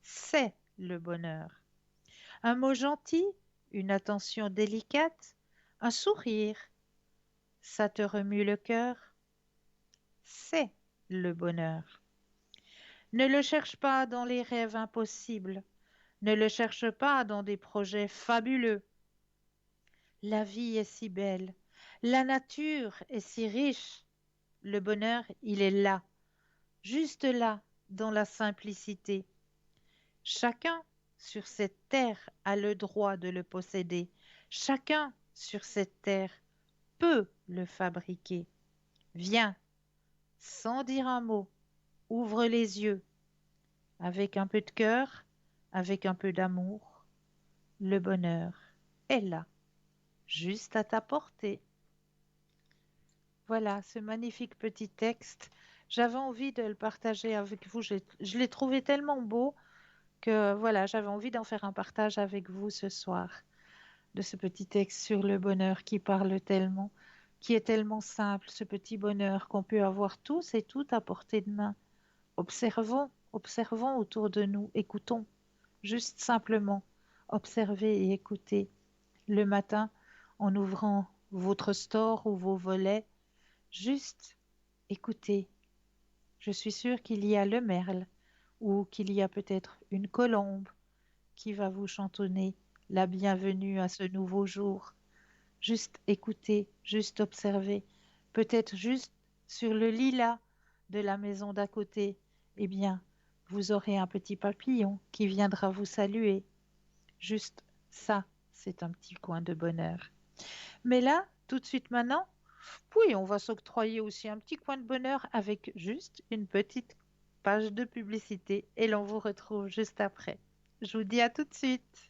C'est le bonheur. Un mot gentil, une attention délicate, un sourire, ça te remue le cœur. C'est le bonheur. Ne le cherche pas dans les rêves impossibles, ne le cherche pas dans des projets fabuleux. La vie est si belle, la nature est si riche, le bonheur, il est là, juste là, dans la simplicité. Chacun sur cette terre a le droit de le posséder. Chacun sur cette terre peut le fabriquer. Viens, sans dire un mot, ouvre les yeux. Avec un peu de cœur, avec un peu d'amour, le bonheur est là. juste à ta portée. Voilà, ce magnifique petit texte. J'avais envie de le partager avec vous. Je l'ai trouvé tellement beau que voilà, j'avais envie d'en faire un partage avec vous ce soir, de ce petit texte sur le bonheur qui parle tellement, qui est tellement simple, ce petit bonheur qu'on peut avoir tous et toutes à portée de main. Observons, observons autour de nous, écoutons, juste simplement, observez et écoutez. Le matin, en ouvrant votre store ou vos volets, juste écoutez. Je suis sûre qu'il y a le merle ou qu'il y a peut-être une colombe qui va vous chantonner la bienvenue à ce nouveau jour. Juste écoutez, juste observez. Peut-être juste sur le lilas de la maison d'à côté, eh bien, vous aurez un petit papillon qui viendra vous saluer. Juste ça, c'est un petit coin de bonheur. Mais là, tout de suite maintenant, oui, on va s'octroyer aussi un petit coin de bonheur avec juste une petite page de publicité et l'on vous retrouve juste après. Je vous dis à tout de suite.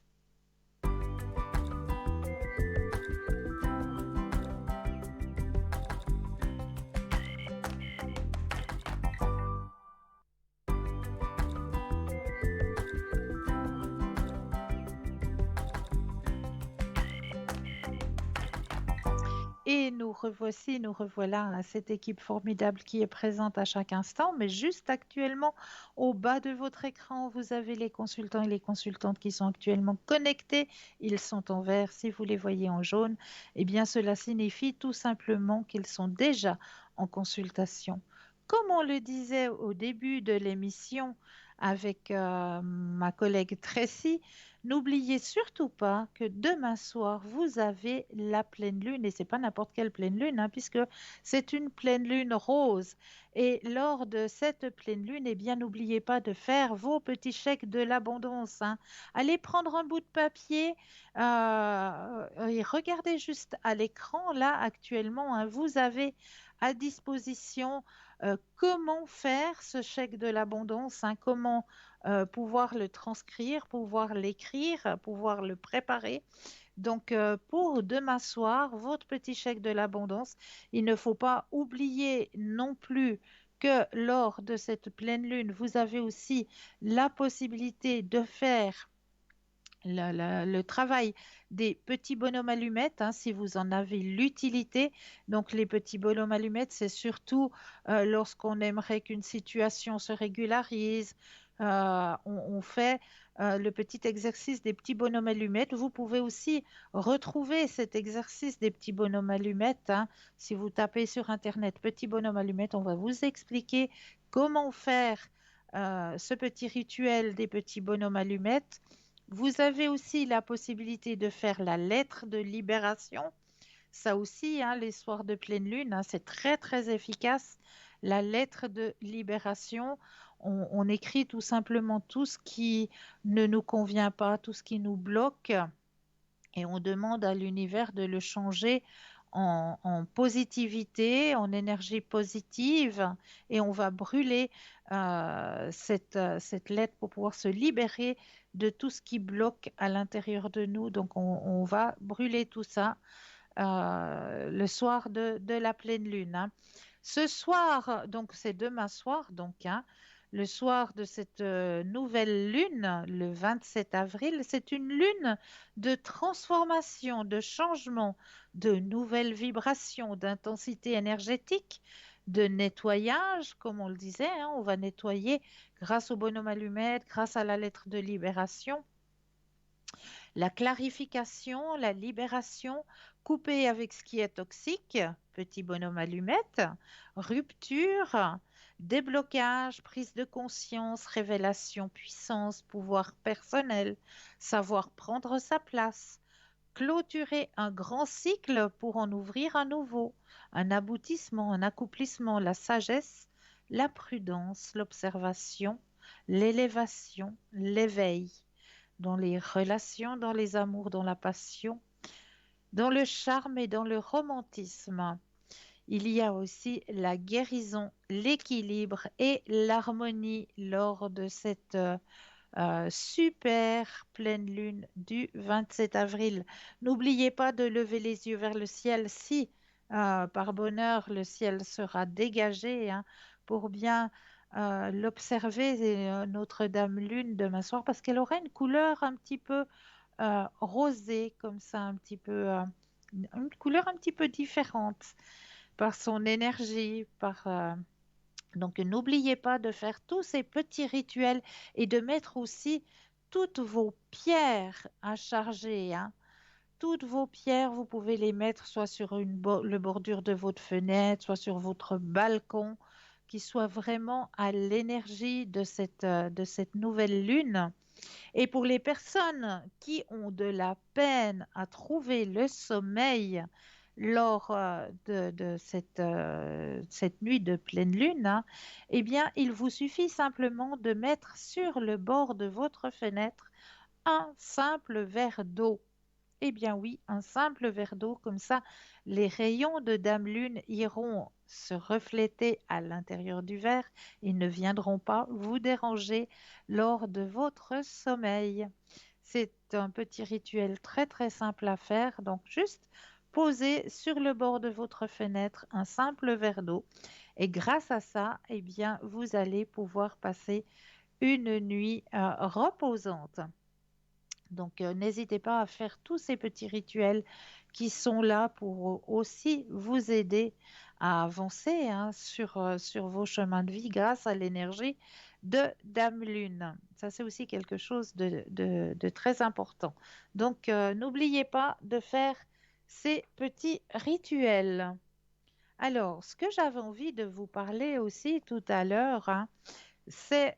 Et nous revoici, nous revoilà à cette équipe formidable qui est présente à chaque instant, mais juste actuellement au bas de votre écran, vous avez les consultants et les consultantes qui sont actuellement connectés. Ils sont en vert. Si vous les voyez en jaune, eh bien cela signifie tout simplement qu'ils sont déjà en consultation. Comme on le disait au début de l'émission avec ma collègue Tracy, n'oubliez surtout pas que demain soir, vous avez la pleine lune, et c'est pas n'importe quelle pleine lune, hein, puisque c'est une pleine lune rose. Et lors de cette pleine lune, eh bien, n'oubliez pas de faire vos petits chèques de l'abondance, hein. Allez prendre un bout de papier et regardez juste à l'écran, là, actuellement, hein, vous avez à disposition comment faire ce chèque de l'abondance, hein, comment pouvoir le transcrire, pouvoir l'écrire, pouvoir le préparer. Donc, pour demain soir, votre petit chèque de l'abondance, il ne faut pas oublier non plus que lors de cette pleine lune, vous avez aussi la possibilité de faire le travail des petits bonhommes allumettes, hein, si vous en avez l'utilité. Donc, les petits bonhommes allumettes, c'est surtout lorsqu'on aimerait qu'une situation se régularise. On fait le petit exercice des petits bonhommes allumettes. Vous pouvez aussi retrouver cet exercice des petits bonhommes allumettes, hein. Si vous tapez sur Internet petits bonhommes allumettes, on va vous expliquer comment faire ce petit rituel des petits bonhommes allumettes. Vous avez aussi la possibilité de faire la lettre de libération. Ça aussi, hein, les soirs de pleine lune, hein, c'est très très efficace. La lettre de libération, on écrit tout simplement tout ce qui ne nous convient pas, tout ce qui nous bloque, et on demande à l'univers de le changer en positivité, en énergie positive, et on va brûler cette lettre pour pouvoir se libérer de tout ce qui bloque à l'intérieur de nous. Donc on va brûler tout ça le soir de la pleine lune, hein. Ce soir, donc c'est demain soir, donc, hein, le soir de cette nouvelle lune, le 27 avril, c'est une lune de transformation, de changement, de nouvelles vibrations, d'intensité énergétique, de nettoyage, comme on le disait, hein, on va nettoyer grâce au bonhomme allumette, grâce à la lettre de libération. La clarification, la libération, couper avec ce qui est toxique, petit bonhomme allumette, rupture, déblocage, prise de conscience, révélation, puissance, pouvoir personnel, savoir prendre sa place, clôturer un grand cycle pour en ouvrir un nouveau, un aboutissement, un accomplissement, la sagesse, la prudence, l'observation, l'élévation, l'éveil dans les relations, dans les amours, dans la passion, dans le charme et dans le romantisme. Il y a aussi la guérison, l'équilibre et l'harmonie lors de cette super pleine lune du 27 avril. N'oubliez pas de lever les yeux vers le ciel si, par bonheur, le ciel sera dégagé, hein, pour bien l'observer, Notre-Dame Lune demain soir, parce qu'elle aura une couleur un petit peu rosée, comme ça, un petit peu, une couleur un petit peu différente par son énergie, donc, n'oubliez pas de faire tous ces petits rituels et de mettre aussi toutes vos pierres à charger, hein. Toutes vos pierres, vous pouvez les mettre soit sur le bordure de votre fenêtre, soit sur votre balcon, qui soit vraiment à l'énergie de cette nouvelle lune. Et pour les personnes qui ont de la peine à trouver le sommeil lors de cette nuit de pleine lune, hein, eh bien, il vous suffit simplement de mettre sur le bord de votre fenêtre un simple verre d'eau. Eh bien oui, un simple verre d'eau, comme ça, les rayons de Dame Lune iront se refléter à l'intérieur du verre et ne viendront pas vous déranger lors de votre sommeil. C'est un petit rituel très très simple à faire, donc juste posez sur le bord de votre fenêtre un simple verre d'eau et grâce à ça, eh bien, vous allez pouvoir passer une nuit reposante. Donc, n'hésitez pas à faire tous ces petits rituels qui sont là pour aussi vous aider à avancer, hein, sur vos chemins de vie grâce à l'énergie de Dame Lune. Ça, c'est aussi quelque chose de très important. Donc, n'oubliez pas de faire ces petits rituels. Alors, ce que j'avais envie de vous parler aussi tout à l'heure, hein, c'est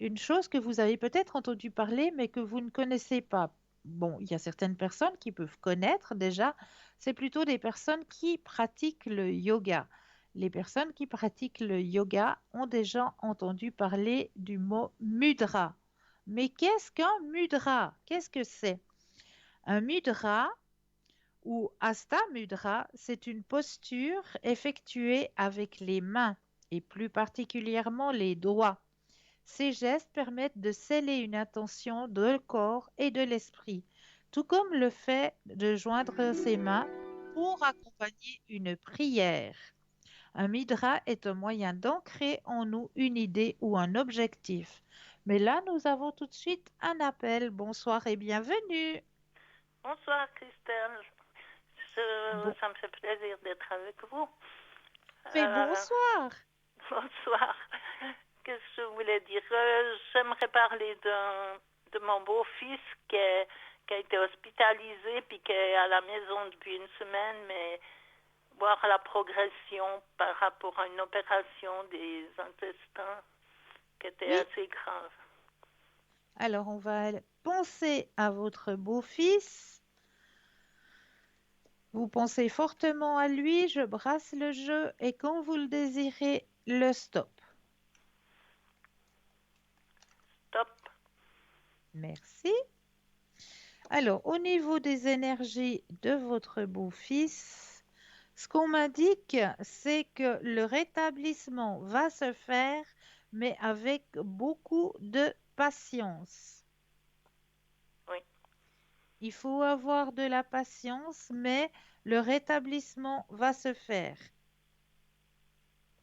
une chose que vous avez peut-être entendu parler, mais que vous ne connaissez pas. Bon, il y a certaines personnes qui peuvent connaître déjà, c'est plutôt des personnes qui pratiquent le yoga. Les personnes qui pratiquent le yoga ont déjà entendu parler du mot mudra. Mais qu'est-ce qu'un mudra? Qu'est-ce que c'est? Un mudra ou hasta mudra, c'est une posture effectuée avec les mains et plus particulièrement les doigts. Ces gestes permettent de sceller une intention de le corps et de l'esprit, tout comme le fait de joindre ses mains pour accompagner une prière. Un midra est un moyen d'ancrer en nous une idée ou un objectif. Mais là, nous avons tout de suite un appel. Bonsoir et bienvenue. Bonsoir Christelle, Bon, ça me fait plaisir d'être avec vous. mais Euh, bonsoir. Bonsoir. Qu'est-ce que je voulais dire? J'aimerais parler de mon beau-fils qui a été hospitalisé puis qui est à la maison depuis une semaine, mais voir la progression par rapport à une opération des intestins qui était Oui, assez grave. alors on va penser à votre beau-fils. Vous pensez fortement à lui, je brasse le jeu et quand vous le désirez, le stop. Top. Merci. Alors, au niveau des énergies de votre beau-fils, ce qu'on m'indique, c'est que le rétablissement va se faire, mais avec beaucoup de patience. Oui. Il faut avoir de la patience, mais le rétablissement va se faire.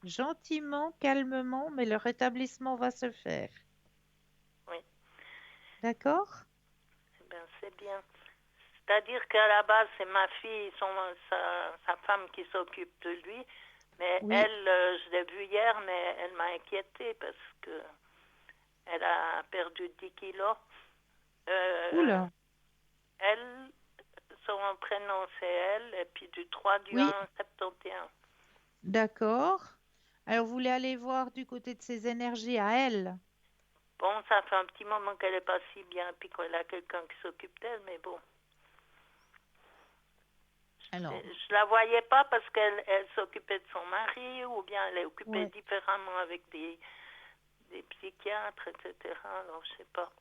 Gentiment, calmement, mais le rétablissement va se faire. Oui. D'accord? Eh bien, c'est bien. C'est-à-dire qu'à la base, c'est ma fille, sa femme qui s'occupe de lui. Mais Oui. elle, je l'ai vue hier, mais elle m'a inquiétée parce que elle a perdu 10 kilos. Euh, Oula. Elle, son prénom c'est elle, et puis du 3 du Oui, 1 71. d'accord. Alors, vous voulez aller voir du côté de ses énergies à elle? Bon, ça fait un petit moment qu'elle n'est pas si bien, puis qu'elle a quelqu'un qui s'occupe d'elle, mais bon. Alors, Je la voyais pas parce qu'elle s'occupait de son mari, ou bien elle est occupée ouais. différemment avec des psychiatres, etc. Alors, je sais pas.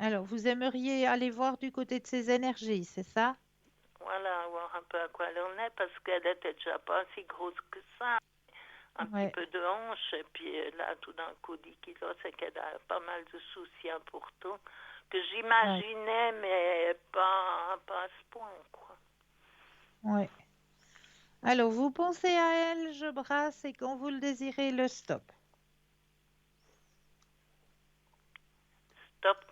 Alors, vous aimeriez aller voir du côté de ses énergies, c'est ça? Voilà, voir un peu à quoi elle en est, parce qu'elle était déjà pas si grosse que ça. un petit Ouais, peu de hanche. Et puis là, tout d'un coup, 10 kilos, c'est qu'elle a pas mal de soucis importants que ouais, j'imaginais, mais pas à ce point, quoi. ouais. Alors, vous pensez à elle, je brasse, et quand vous le désirez, le stop. Stop.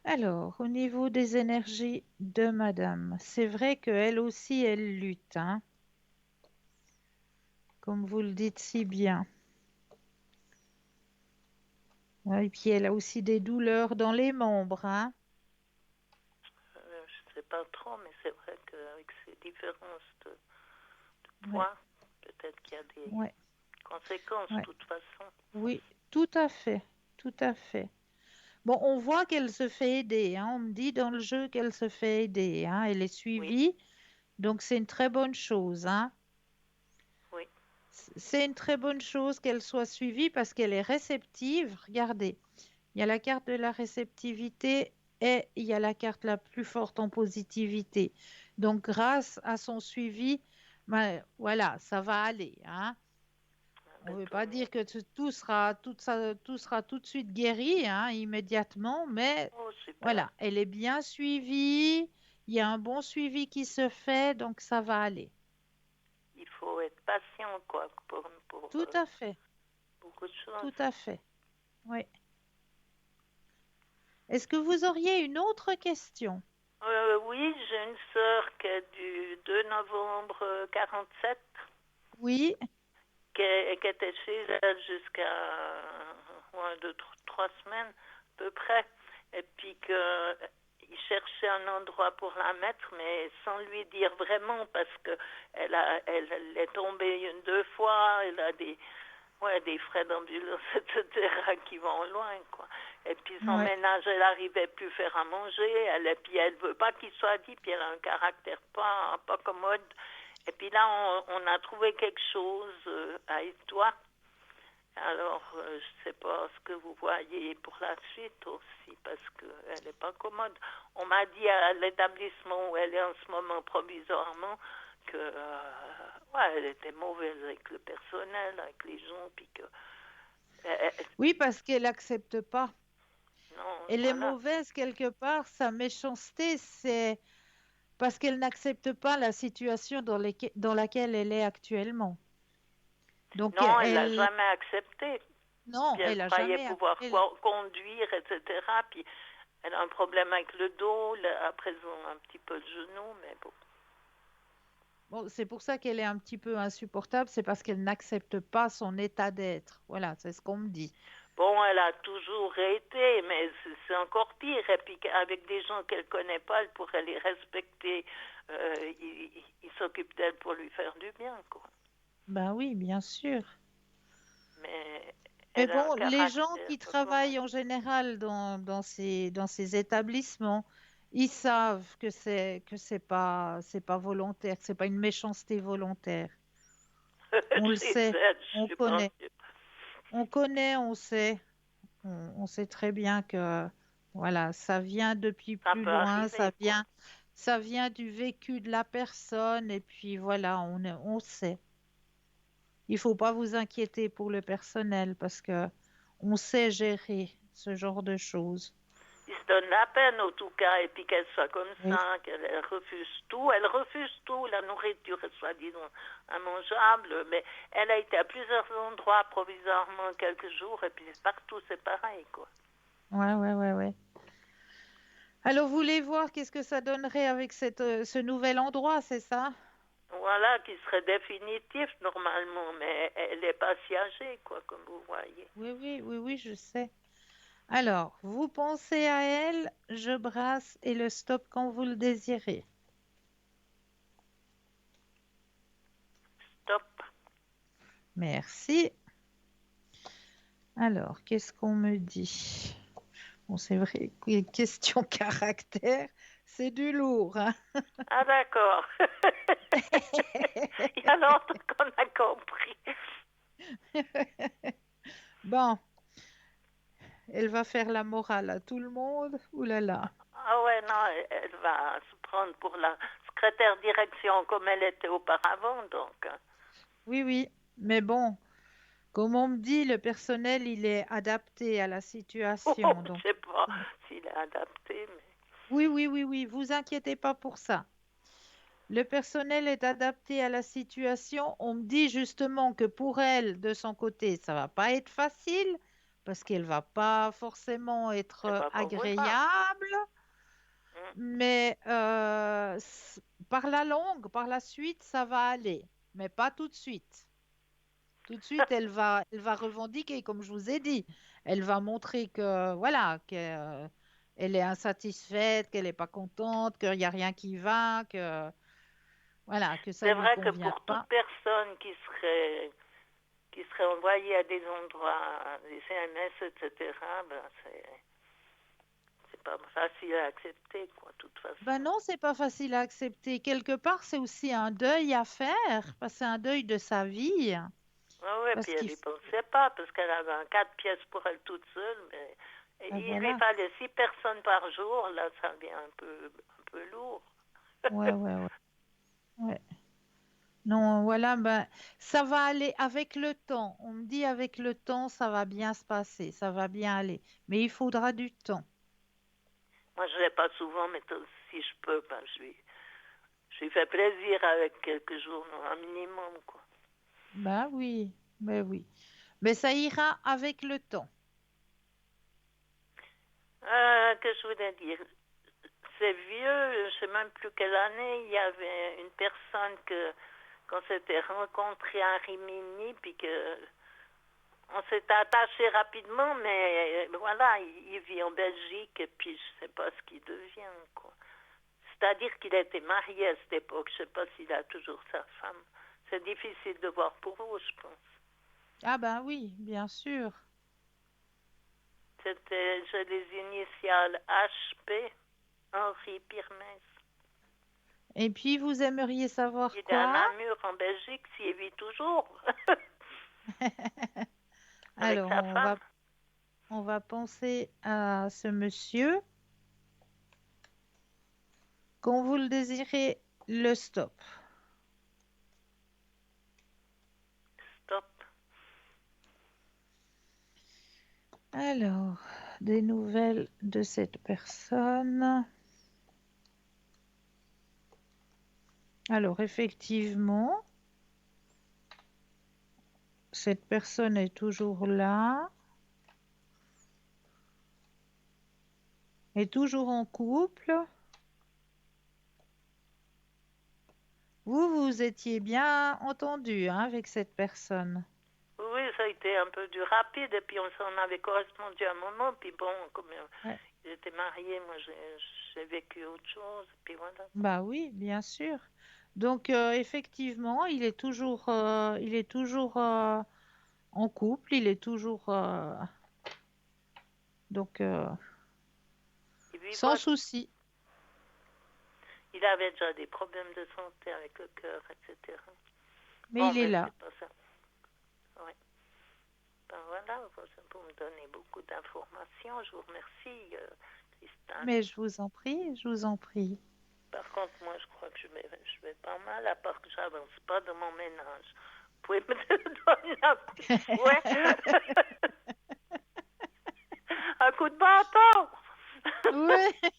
Alors, au niveau des énergies de madame, c'est vrai qu'elle aussi, elle lutte, hein, comme vous le dites si bien. Ouais, et puis, elle a aussi des douleurs dans les membres, hein. Je sais pas trop, mais c'est vrai qu'avec ces différences de Ouais, poids, peut-être qu'il y a des ouais, conséquences, de ouais. toute façon. Oui, tout à fait, tout à fait. Bon, on voit qu'elle se fait aider, hein. On me dit dans le jeu qu'elle se fait aider, hein. Elle est Oui, suivie, donc c'est une très bonne chose, hein. oui, C'est une très bonne chose qu'elle soit suivie parce qu'elle est réceptive. Regardez, il y a la carte de la réceptivité et il y a la carte la plus forte en positivité. Donc, grâce à son suivi, ben, voilà, ça va aller, hein. ah On ben, ne veut tant pas mieux. dire que tout sera tout de suite guéri, hein, immédiatement, mais Oh, super. voilà, elle est bien suivie. Il y a un bon suivi qui se fait, donc ça va aller. Il faut être patient, quoi, pour Tout à fait, beaucoup de choses. tout à fait. Oui. Est-ce que vous auriez une autre question? Oui, j'ai une sœur qui est du 2 novembre 47, Oui, qui était chez elle jusqu'à ouais, 3 semaines à peu près, et puis qu'il cherchait un endroit pour la mettre, mais sans lui dire vraiment, parce que elle est tombée 2 fois, elle a des frais d'ambulance, etc., qui vont loin, quoi. Et puis son oui, ménage, elle n'arrivait plus à faire à manger, et puis elle veut pas qu'il soit dit, puis elle a un caractère pas commode. Et puis là, on a trouvé quelque chose à Étoile. Alors, je ne sais pas ce que vous voyez pour la suite aussi, parce qu'elle n'est pas commode. On m'a dit à l'établissement où elle est en ce moment provisoirement que ouais, elle était mauvaise avec le personnel, avec les gens, puis que oui, parce qu'elle n'accepte pas. non, Elle est voilà. mauvaise quelque part. Sa méchanceté, c'est parce qu'elle n'accepte pas la situation dans laquelle elle est actuellement. Donc, Non, elle l'a jamais accepté. non, Puis elle elle a croyait jamais, pouvoir conduire, etc. Puis elle a un problème avec le dos, à présent un petit peu le genou, mais bon. bon, c'est pour ça qu'elle est un petit peu insupportable, c'est parce qu'elle n'accepte pas son état d'être. Voilà, c'est ce qu'on me dit. Bon, elle a toujours été, mais c'est encore pire. Et puis avec des gens qu'elle connaît pas, elle pourrait les respecter. Il s'occupe d'elle pour lui faire du bien, quoi. Ben oui, bien sûr. Mais Mais elle a un bon, les gens caractère qui pas commun. travaillent en général dans ces établissements, ils savent que c'est pas volontaire, que c'est pas une méchanceté volontaire. On le Chez sait, elle, je on suis pas connaît, sûre. on sait, on sait très bien que voilà, ça vient depuis Ça plus peut loin, arriver, quoi. ça vient du vécu de la personne, et puis voilà, on sait. Il faut pas vous inquiéter pour le personnel parce que on sait gérer ce genre de choses. Il se donne la peine, en tout cas, et puis qu'elle soit comme Oui, ça, qu'elle refuse tout. Elle refuse tout, la nourriture est soi-disant immangeable, mais elle a été à plusieurs endroits provisoirement quelques jours, et puis partout c'est pareil, quoi. ouais, ouais, ouais, ouais. Alors, vous voulez voir qu'est-ce que ça donnerait avec ce nouvel endroit, c'est ça? Voilà, qui serait définitif normalement, mais elle n'est pas si âgée, quoi, comme vous voyez. Oui, oui, oui, oui, je sais. Alors, vous pensez à elle, je brasse et le stop quand vous le désirez. Stop. Merci. Alors, qu'est-ce qu'on me dit? Bon, c'est vrai, que question caractère, c'est du lourd, hein. Ah d'accord. Il y a longtemps qu'on a compris. Bon, elle va faire la morale à tout le monde. Ouh là là. Ah ouais, non, elle va se prendre pour la secrétaire direction comme elle était auparavant, donc. Oui, oui. Mais bon, comme on me dit, le personnel, il est adapté à la Oh, situation. je Donc, sais pas s'il est adapté, mais oui, oui, oui, oui. Vous inquiétez pas pour ça. Le personnel est adapté à la situation. On me dit justement que pour elle, de son côté, ça va pas être facile parce qu'elle va pas forcément être c'est pas confortable. agréable, Mm. mais par la longue, par la suite, ça va aller, mais pas tout de suite. Tout de suite, elle va revendiquer, comme je vous ai dit. Elle va montrer que, voilà, qu'elle elle est insatisfaite, qu'elle n'est pas contente, qu'il n'y a rien qui va, que, voilà, que ça C'est lui vrai que convient pour toute pas. personne qui serait envoyée à des endroits, des CMS, etc., ben c'est pas facile à accepter, quoi, de toute Ben façon. non, c'est pas facile à accepter. Quelque part, c'est aussi un deuil à faire, parce que c'est un deuil de sa vie. Ah ouais, puis Parce elle qu'il n'y faut... pensait pas, parce qu'elle avait 4 pièces pour elle toute seule, mais Ben il lui voilà. fallait 6 personnes par jour, là, ça devient un peu lourd. Ouais, ouais, ouais, ouais. Non, voilà, ben, ça va aller avec le temps. On me dit avec le temps, ça va bien se passer, ça va bien aller. Mais il faudra du temps. Moi, je ne vais pas souvent, mais si je peux, ben, je lui fais plaisir avec quelques jours, non, un minimum, quoi. Ben oui, ben oui. Mais ça ira avec le temps. Que je voulais dire, c'est vieux, je ne sais même plus quelle année, il y avait une personne qu'on s'était rencontré à Rimini, puis que on s'était attaché rapidement, mais voilà, il vit en Belgique, et puis je ne sais pas ce qu'il devient, quoi. C'est-à-dire qu'il était marié à cette époque, je ne sais pas s'il a toujours sa femme. C'est difficile de voir pour vous, je pense. Ah ben oui, bien sûr. J'ai les initiales HP, Henri Pirmez. Et puis, vous aimeriez savoir Il est à quoi? Namur, en Belgique, s'il vit toujours, avec Alors, sa femme. on va penser à ce monsieur. Quand vous le désirez, le stop. Stop. Alors, des nouvelles de cette personne. Alors, effectivement, cette personne est toujours là, est toujours en couple. Vous étiez bien entendu hein, avec cette personne. Oui, ça a été un peu du rapide, et puis on s'en avait correspondu à un moment, puis bon, comme Ouais. ils étaient mariés, moi j'ai vécu autre chose, puis voilà. Bah oui, bien sûr. Donc, effectivement, il est toujours en couple, il est toujours donc Il vit sans pas. souci. Il avait déjà des problèmes de santé avec le cœur, etc. Mais Bon, il est mais là. c'est pas ça. Ouais. Ben voilà, vous me donnez beaucoup d'informations. Je vous remercie, Christine. Mais je vous en prie, je vous en prie. Par contre, moi, je crois que je vais pas mal, à part que j'avance pas dans mon ménage. Vous pouvez me donner un petit fouet? Un coup de bâton? Oui.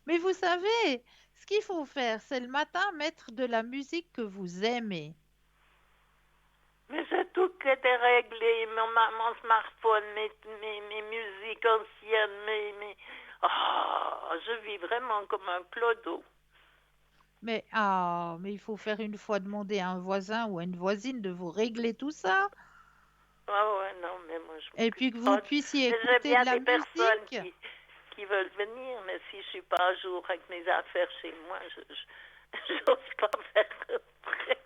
Mais vous savez, ce qu'il faut faire, c'est le matin mettre de la musique que vous aimez. Mais c'est tout qui était réglé, mon smartphone, mes musiques anciennes, je vis vraiment comme un clodo. Mais il faut faire une fois demander à un voisin ou à une voisine de vous régler tout ça. Ah ouais, non, mais moi je Et m'occupe puis que vous pas. puissiez Mais j'ai écouter de bien la des personnes musique. qui veulent venir, mais si je suis pas à jour avec mes affaires chez moi, j'ose pas faire prêt.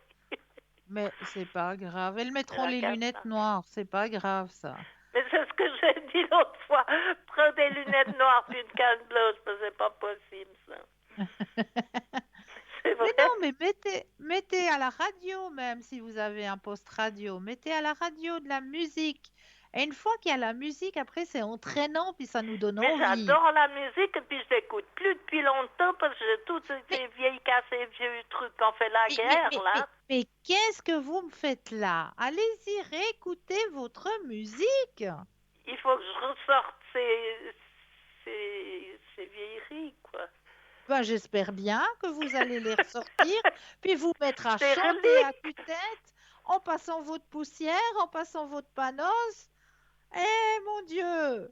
Mais c'est pas grave. Elles C'est mettront la les lunettes cata. noires. C'est pas grave ça. Mais c'est ce que j'ai dit l'autre fois. Prends des lunettes noires puis une canne blanche, mais c'est pas possible ça. C'est Mais vrai. non, mais mettez à la radio même si vous avez un poste radio. Mettez à la radio de la musique. Et une fois qu'il y a la musique, après, c'est entraînant, puis ça nous donne Mais envie. j'adore la musique et puis je l'écoute plus depuis longtemps parce que j'ai toutes Mais, ces vieilles cassettes, vieux trucs qu'on fait la mais, mais, guerre mais, mais, là. mais qu'est-ce que vous me faites là? Allez-y, réécoutez votre musique. Il faut que je ressorte ces vieilleries, quoi. Ben, j'espère bien que vous allez les ressortir, puis vous mettre à Ces chanter à reliques. tue-tête, en passant votre poussière, en passant votre panos. Eh mon Dieu!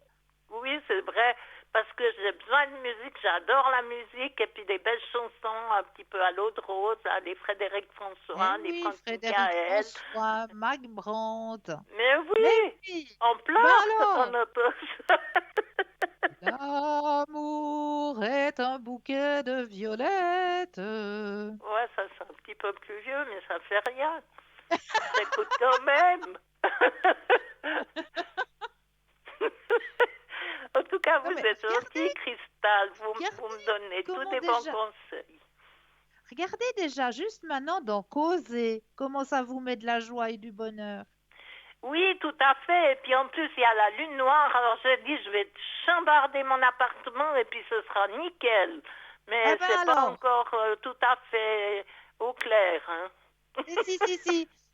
Oui, c'est vrai, parce que j'ai besoin de musique, j'adore la musique, et puis des belles chansons un petit peu à l'eau de rose, là, les Frédéric Eh François, les oui, Franck Frédéric Michael. François, Mac Brandt. Mais Mais oui, oui! on Ben pleure quand on alors, entend ça. l'amour est un bouquet de violettes. Ouais, ça c'est un petit peu plus vieux, mais ça fait rien. J'écoute quand même. En tout cas, Non vous mais êtes regardez, gentil, Cristal. Vous me regardez donnez tous comment des bons déjà, conseils. regardez déjà juste maintenant dans Causer, comment ça vous met de la joie et du bonheur. Oui, tout à fait. Et puis en plus, il y a la lune noire. Alors j'ai dit, je vais chambarder mon appartement et puis ce sera nickel. Eh Mais ben c'est pas alors, encore tout à fait au clair, hein.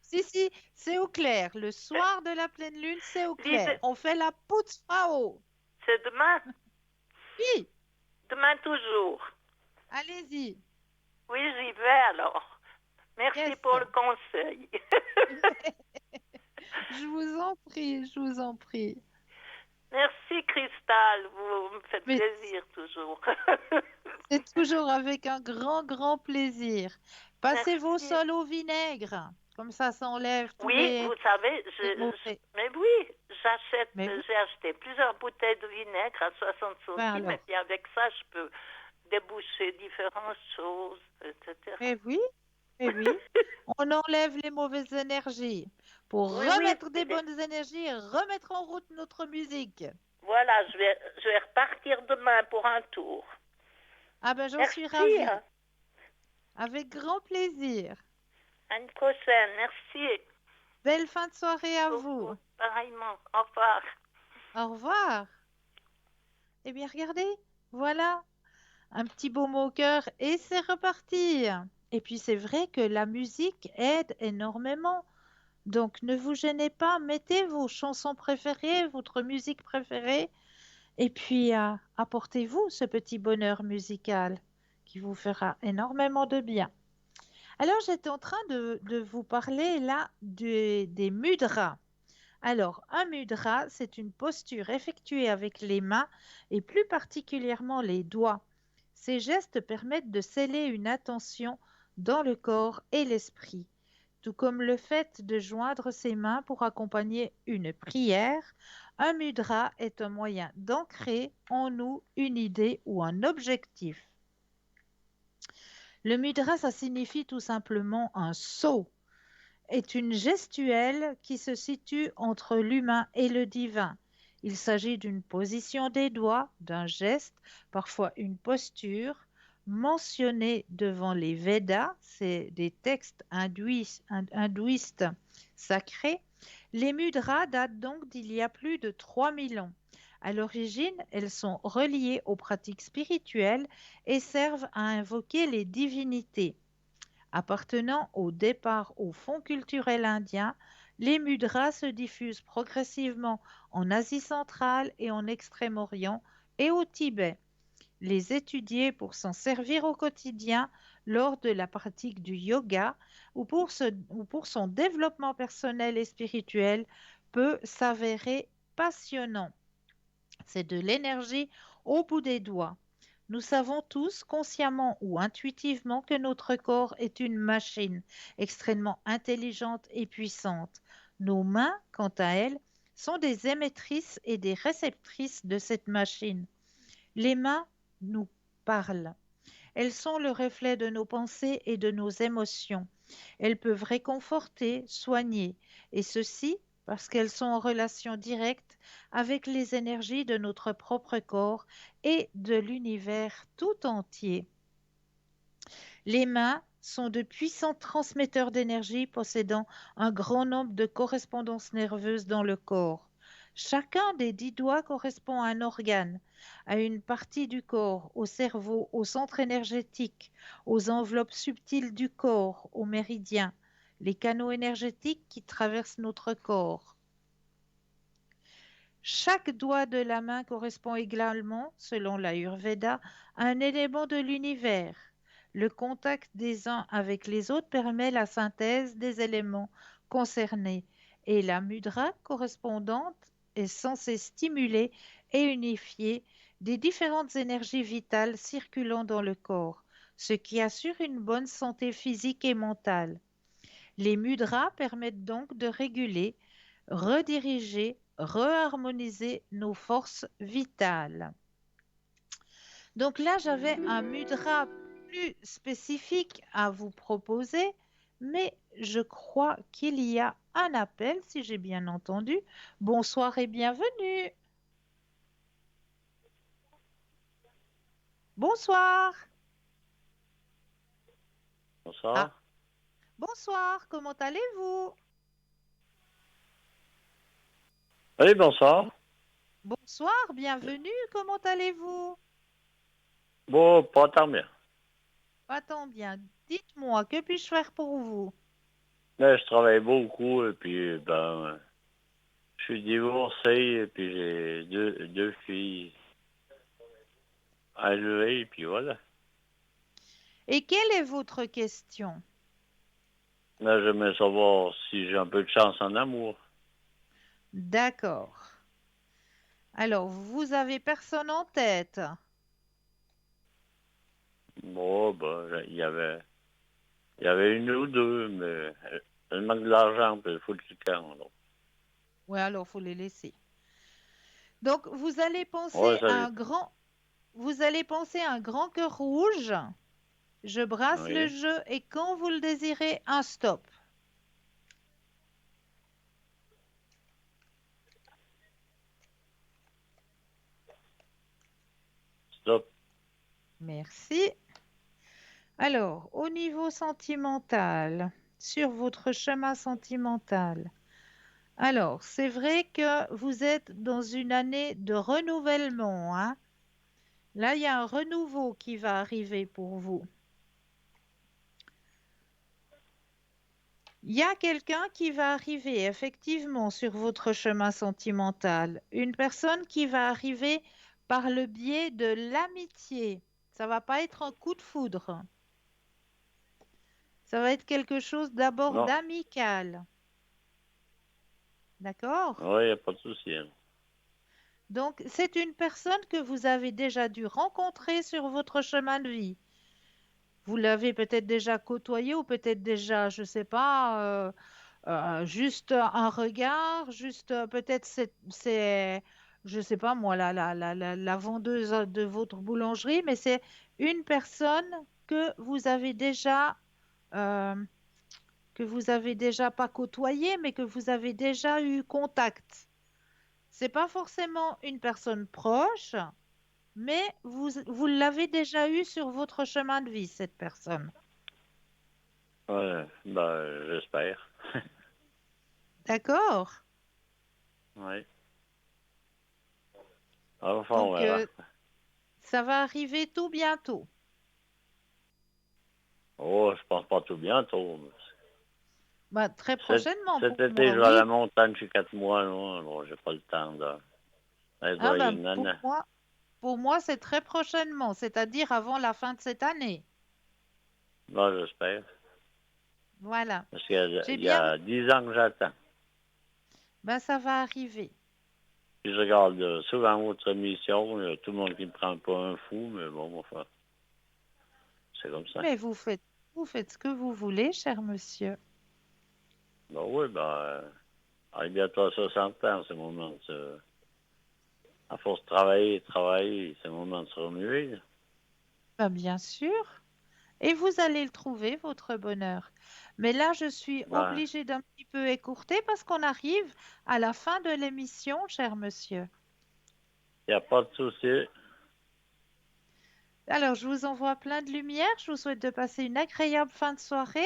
si, c'est au clair. Le soir de la pleine lune, c'est au clair. L'idée, On fait la putzfrau. c'est demain. Oui, Demain toujours. allez-y. Oui, j'y vais alors. Merci Yes. pour le conseil. Je vous en prie, je vous en prie. Merci, Cristal. Vous me faites Mais plaisir toujours. c'est toujours avec un grand, grand plaisir. Passez vos Merci. sols au vinaigre. Comme ça enlève tous Oui, vous savez, les mauvais. mais oui, Mais oui, j'ai acheté plusieurs bouteilles de vinaigre à 60 ben centimes et alors. puis avec ça, je peux déboucher différentes choses, etc. Mais oui, mais oui. On enlève les mauvaises énergies pour Oui, oui, remettre des bonnes énergies et remettre en route notre musique. voilà, je vais repartir demain pour un tour. Ah ben j'en suis Merci, ravie. hein. Avec grand plaisir. À une prochaine. Merci Belle fin de soirée à beaucoup. vous. Pareillement. Au revoir. Au revoir. Eh bien, regardez, voilà, un petit beau mot au cœur et c'est reparti. Et puis, c'est vrai que la musique aide énormément. Donc, ne vous gênez pas, mettez vos chansons préférées, votre musique préférée, et puis apportez-vous ce petit bonheur musical qui vous fera énormément de bien. Alors, j'étais en train de vous parler là des mudras. Alors, un mudra, c'est une posture effectuée avec les mains et plus particulièrement les doigts. Ces gestes permettent de sceller une attention dans le corps et l'esprit, tout comme le fait de joindre ses mains pour accompagner une prière. Un mudra est un moyen d'ancrer en nous une idée ou un objectif. Le mudra, ça signifie tout simplement un sceau est une gestuelle qui se situe entre l'humain et le divin. Il s'agit d'une position des doigts, d'un geste, parfois une posture, mentionnée devant les Védas, c'est des textes hindouistes sacrés. Les mudras datent donc d'il y a plus de 3000 ans. À l'origine, elles sont reliées aux pratiques spirituelles et servent à invoquer les divinités. Appartenant au départ au fonds culturel indien, les mudras se diffusent progressivement en Asie centrale et en Extrême-Orient et au Tibet. Les étudier pour s'en servir au quotidien lors de la pratique du yoga ou pour son développement personnel et spirituel peut s'avérer passionnant. C'est de l'énergie au bout des doigts. Nous savons tous, consciemment ou intuitivement, que notre corps est une machine extrêmement intelligente et puissante. Nos mains, quant à elles, sont des émettrices et des réceptrices de cette machine. Les mains nous parlent. Elles sont le reflet de nos pensées et de nos émotions. Elles peuvent réconforter, soigner, et ceci parce qu'elles sont en relation directe avec les énergies de notre propre corps et de l'univers tout entier. Les mains sont de puissants transmetteurs d'énergie possédant un grand nombre de correspondances nerveuses dans le corps. Chacun des 10 doigts correspond à un organe, à une partie du corps, au cerveau, au centre énergétique, aux enveloppes subtiles du corps, aux méridiens, les canaux énergétiques qui traversent notre corps. Chaque doigt de la main correspond également, selon l'Ayurveda, à un élément de l'univers. Le contact des uns avec les autres permet la synthèse des éléments concernés et la mudra correspondante est censée stimuler et unifier des différentes énergies vitales circulant dans le corps, ce qui assure une bonne santé physique et mentale. Les mudras permettent donc de réguler, rediriger, reharmoniser nos forces vitales. Donc là, j'avais un mudra plus spécifique à vous proposer, mais je crois qu'il y a un appel, si j'ai bien entendu. Bonsoir et bienvenue. Bonsoir. Bonsoir. Ah, bonsoir, comment allez-vous? Oui, bonsoir. Bonsoir, bienvenue, comment allez-vous? Bon, pas tant bien. Pas tant bien. Dites-moi, que puis-je faire pour vous? Là, je travaille beaucoup et puis, je suis divorcé et puis j'ai deux filles à élever et puis voilà. Et quelle est votre question? Là, j'aimerais savoir si j'ai un peu de chance en amour. D'accord. Alors, vous avez personne en tête? Bon, il y avait une ou deux, mais elles manquent de l'argent, puis il faut du camp. Alors. Oui, alors, faut les laisser. Donc, vous allez Ouais, penser ça, à un grand cœur rouge. Je brasse le oui. jeu et quand vous le désirez, un stop. Stop. Merci. Alors, au niveau sentimental, sur votre chemin sentimental, alors, c'est vrai que vous êtes dans une année de renouvellement, hein. Là, il y a un renouveau qui va arriver pour vous. Il y a quelqu'un qui va arriver effectivement sur votre chemin sentimental. Une personne qui va arriver par le biais de l'amitié. Ça va pas être un coup de foudre. Ça va être quelque chose d'abord Non. d'amical. D'accord? Oui, il n'y a pas de souci. Hein. Donc, c'est une personne que vous avez déjà dû rencontrer sur votre chemin de vie. Vous l'avez peut-être déjà côtoyé ou peut-être déjà, je ne sais pas, juste un regard, juste peut-être je ne sais pas moi, la vendeuse de votre boulangerie, mais c'est une personne que vous avez déjà, euh, pas côtoyé, mais que vous avez déjà eu contact. C'est pas forcément une personne proche, mais vous l'avez déjà eu sur votre chemin de vie, cette personne. Ouais, j'espère. D'accord? Oui. Enfin, on Donc, verra. ça va arriver tout bientôt. Oh, je pense pas tout bientôt. Bah, très prochainement Cet pour été, moi, je vais à oui. la montagne, j'ai 4 mois, là. Alors, j'ai pas le temps d'aller Ah, voir ben, une nana. pour moi, c'est très prochainement, c'est-à-dire avant la fin de cette année. Là, j'espère. Voilà. Parce qu'il y a, J'ai il y bien. a 10 ans que j'attends. Ben, ça va arriver. Puis je regarde souvent votre émission, il y a tout le monde qui me prend pas un fou, mais bon, enfin, c'est comme ça. Mais vous faites ce que vous voulez, cher monsieur. Ben oui, à bientôt à 60 ans, c'est le moment de se... À force de travailler, c'est le moment de se remuer. Là. Ben, bien sûr. Et vous allez le trouver, votre bonheur. Mais là, je suis Ben, obligée d'un petit peu écourter parce qu'on arrive à la fin de l'émission, cher monsieur. il n'y a pas de souci. Alors, je vous envoie plein de lumière. Je vous souhaite de passer une agréable fin de soirée.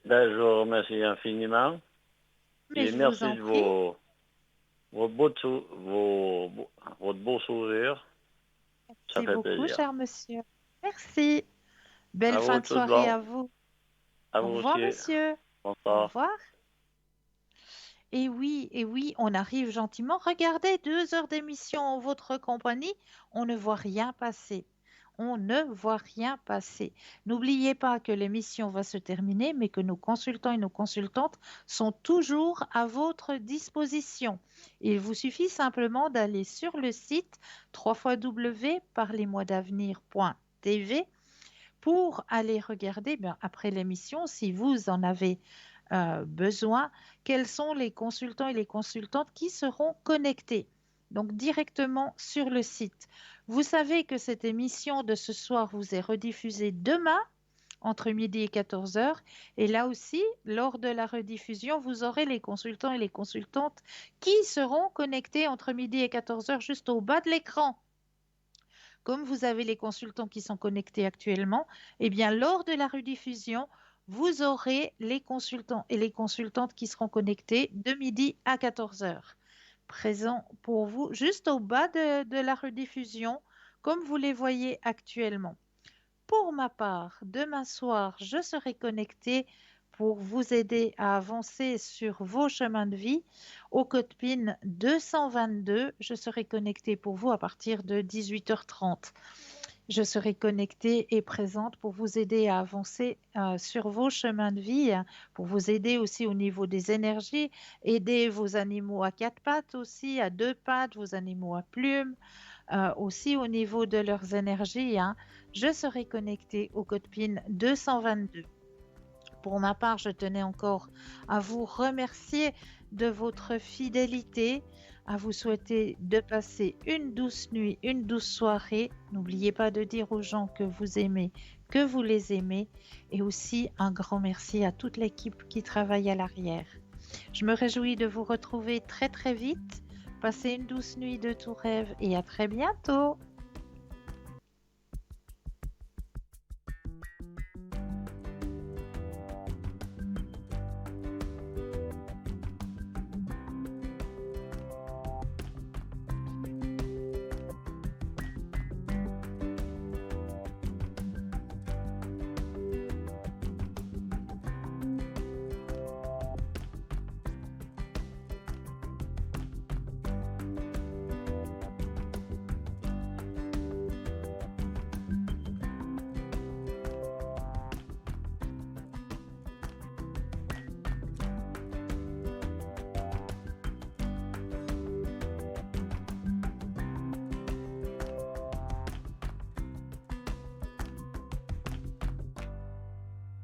Ben, je vous remercie infiniment. Mais Et je vous merci en de prie. votre beau sourire. Ça Merci fait beaucoup, plaisir. cher monsieur. Merci. Belle À fin vous, de tout de soirée bon. à vous. À Au vous revoir, aussi. monsieur. Au Bonsoir. revoir. Et oui, on arrive gentiment. Regardez, 2 heures d'émission en votre compagnie, on ne voit rien passer. On ne voit rien passer. N'oubliez pas que l'émission va se terminer, mais que nos consultants et nos consultantes sont toujours à votre disposition. Il vous suffit simplement d'aller sur le site www.parlez-moi-d'avenir.tv pour aller regarder, après l'émission, si vous en avez besoin, quels sont les consultants et les consultantes qui seront connectés. Donc directement sur le site. Vous savez que cette émission de ce soir vous est rediffusée demain entre midi et 14 heures. Et là aussi, lors de la rediffusion, vous aurez les consultants et les consultantes qui seront connectés entre midi et 14 heures juste au bas de l'écran. Comme vous avez les consultants qui sont connectés actuellement, eh bien, lors de la rediffusion, vous aurez les consultants et les consultantes qui seront connectés de midi à 14 heures. Présents pour vous juste au bas de la rediffusion, comme vous les voyez actuellement. Pour ma part, demain soir, je serai connectée pour vous aider à avancer sur vos chemins de vie. Au code PIN 222, je serai connectée pour vous à partir de 18h30. Je serai connectée et présente pour vous aider à avancer sur vos chemins de vie, pour vous aider aussi au niveau des énergies, aider vos animaux à 4 pattes aussi, à 2 pattes, vos animaux à plumes, aussi au niveau de leurs énergies. Je serai connectée au code PIN 222. Pour ma part, je tenais encore à vous remercier de votre fidélité, à vous souhaiter de passer une douce nuit, une douce soirée. N'oubliez pas de dire aux gens que vous aimez, que vous les aimez, et aussi un grand merci à toute l'équipe qui travaille à l'arrière. Je me réjouis de vous retrouver très très vite. Passez une douce nuit de tout rêve et à très bientôt.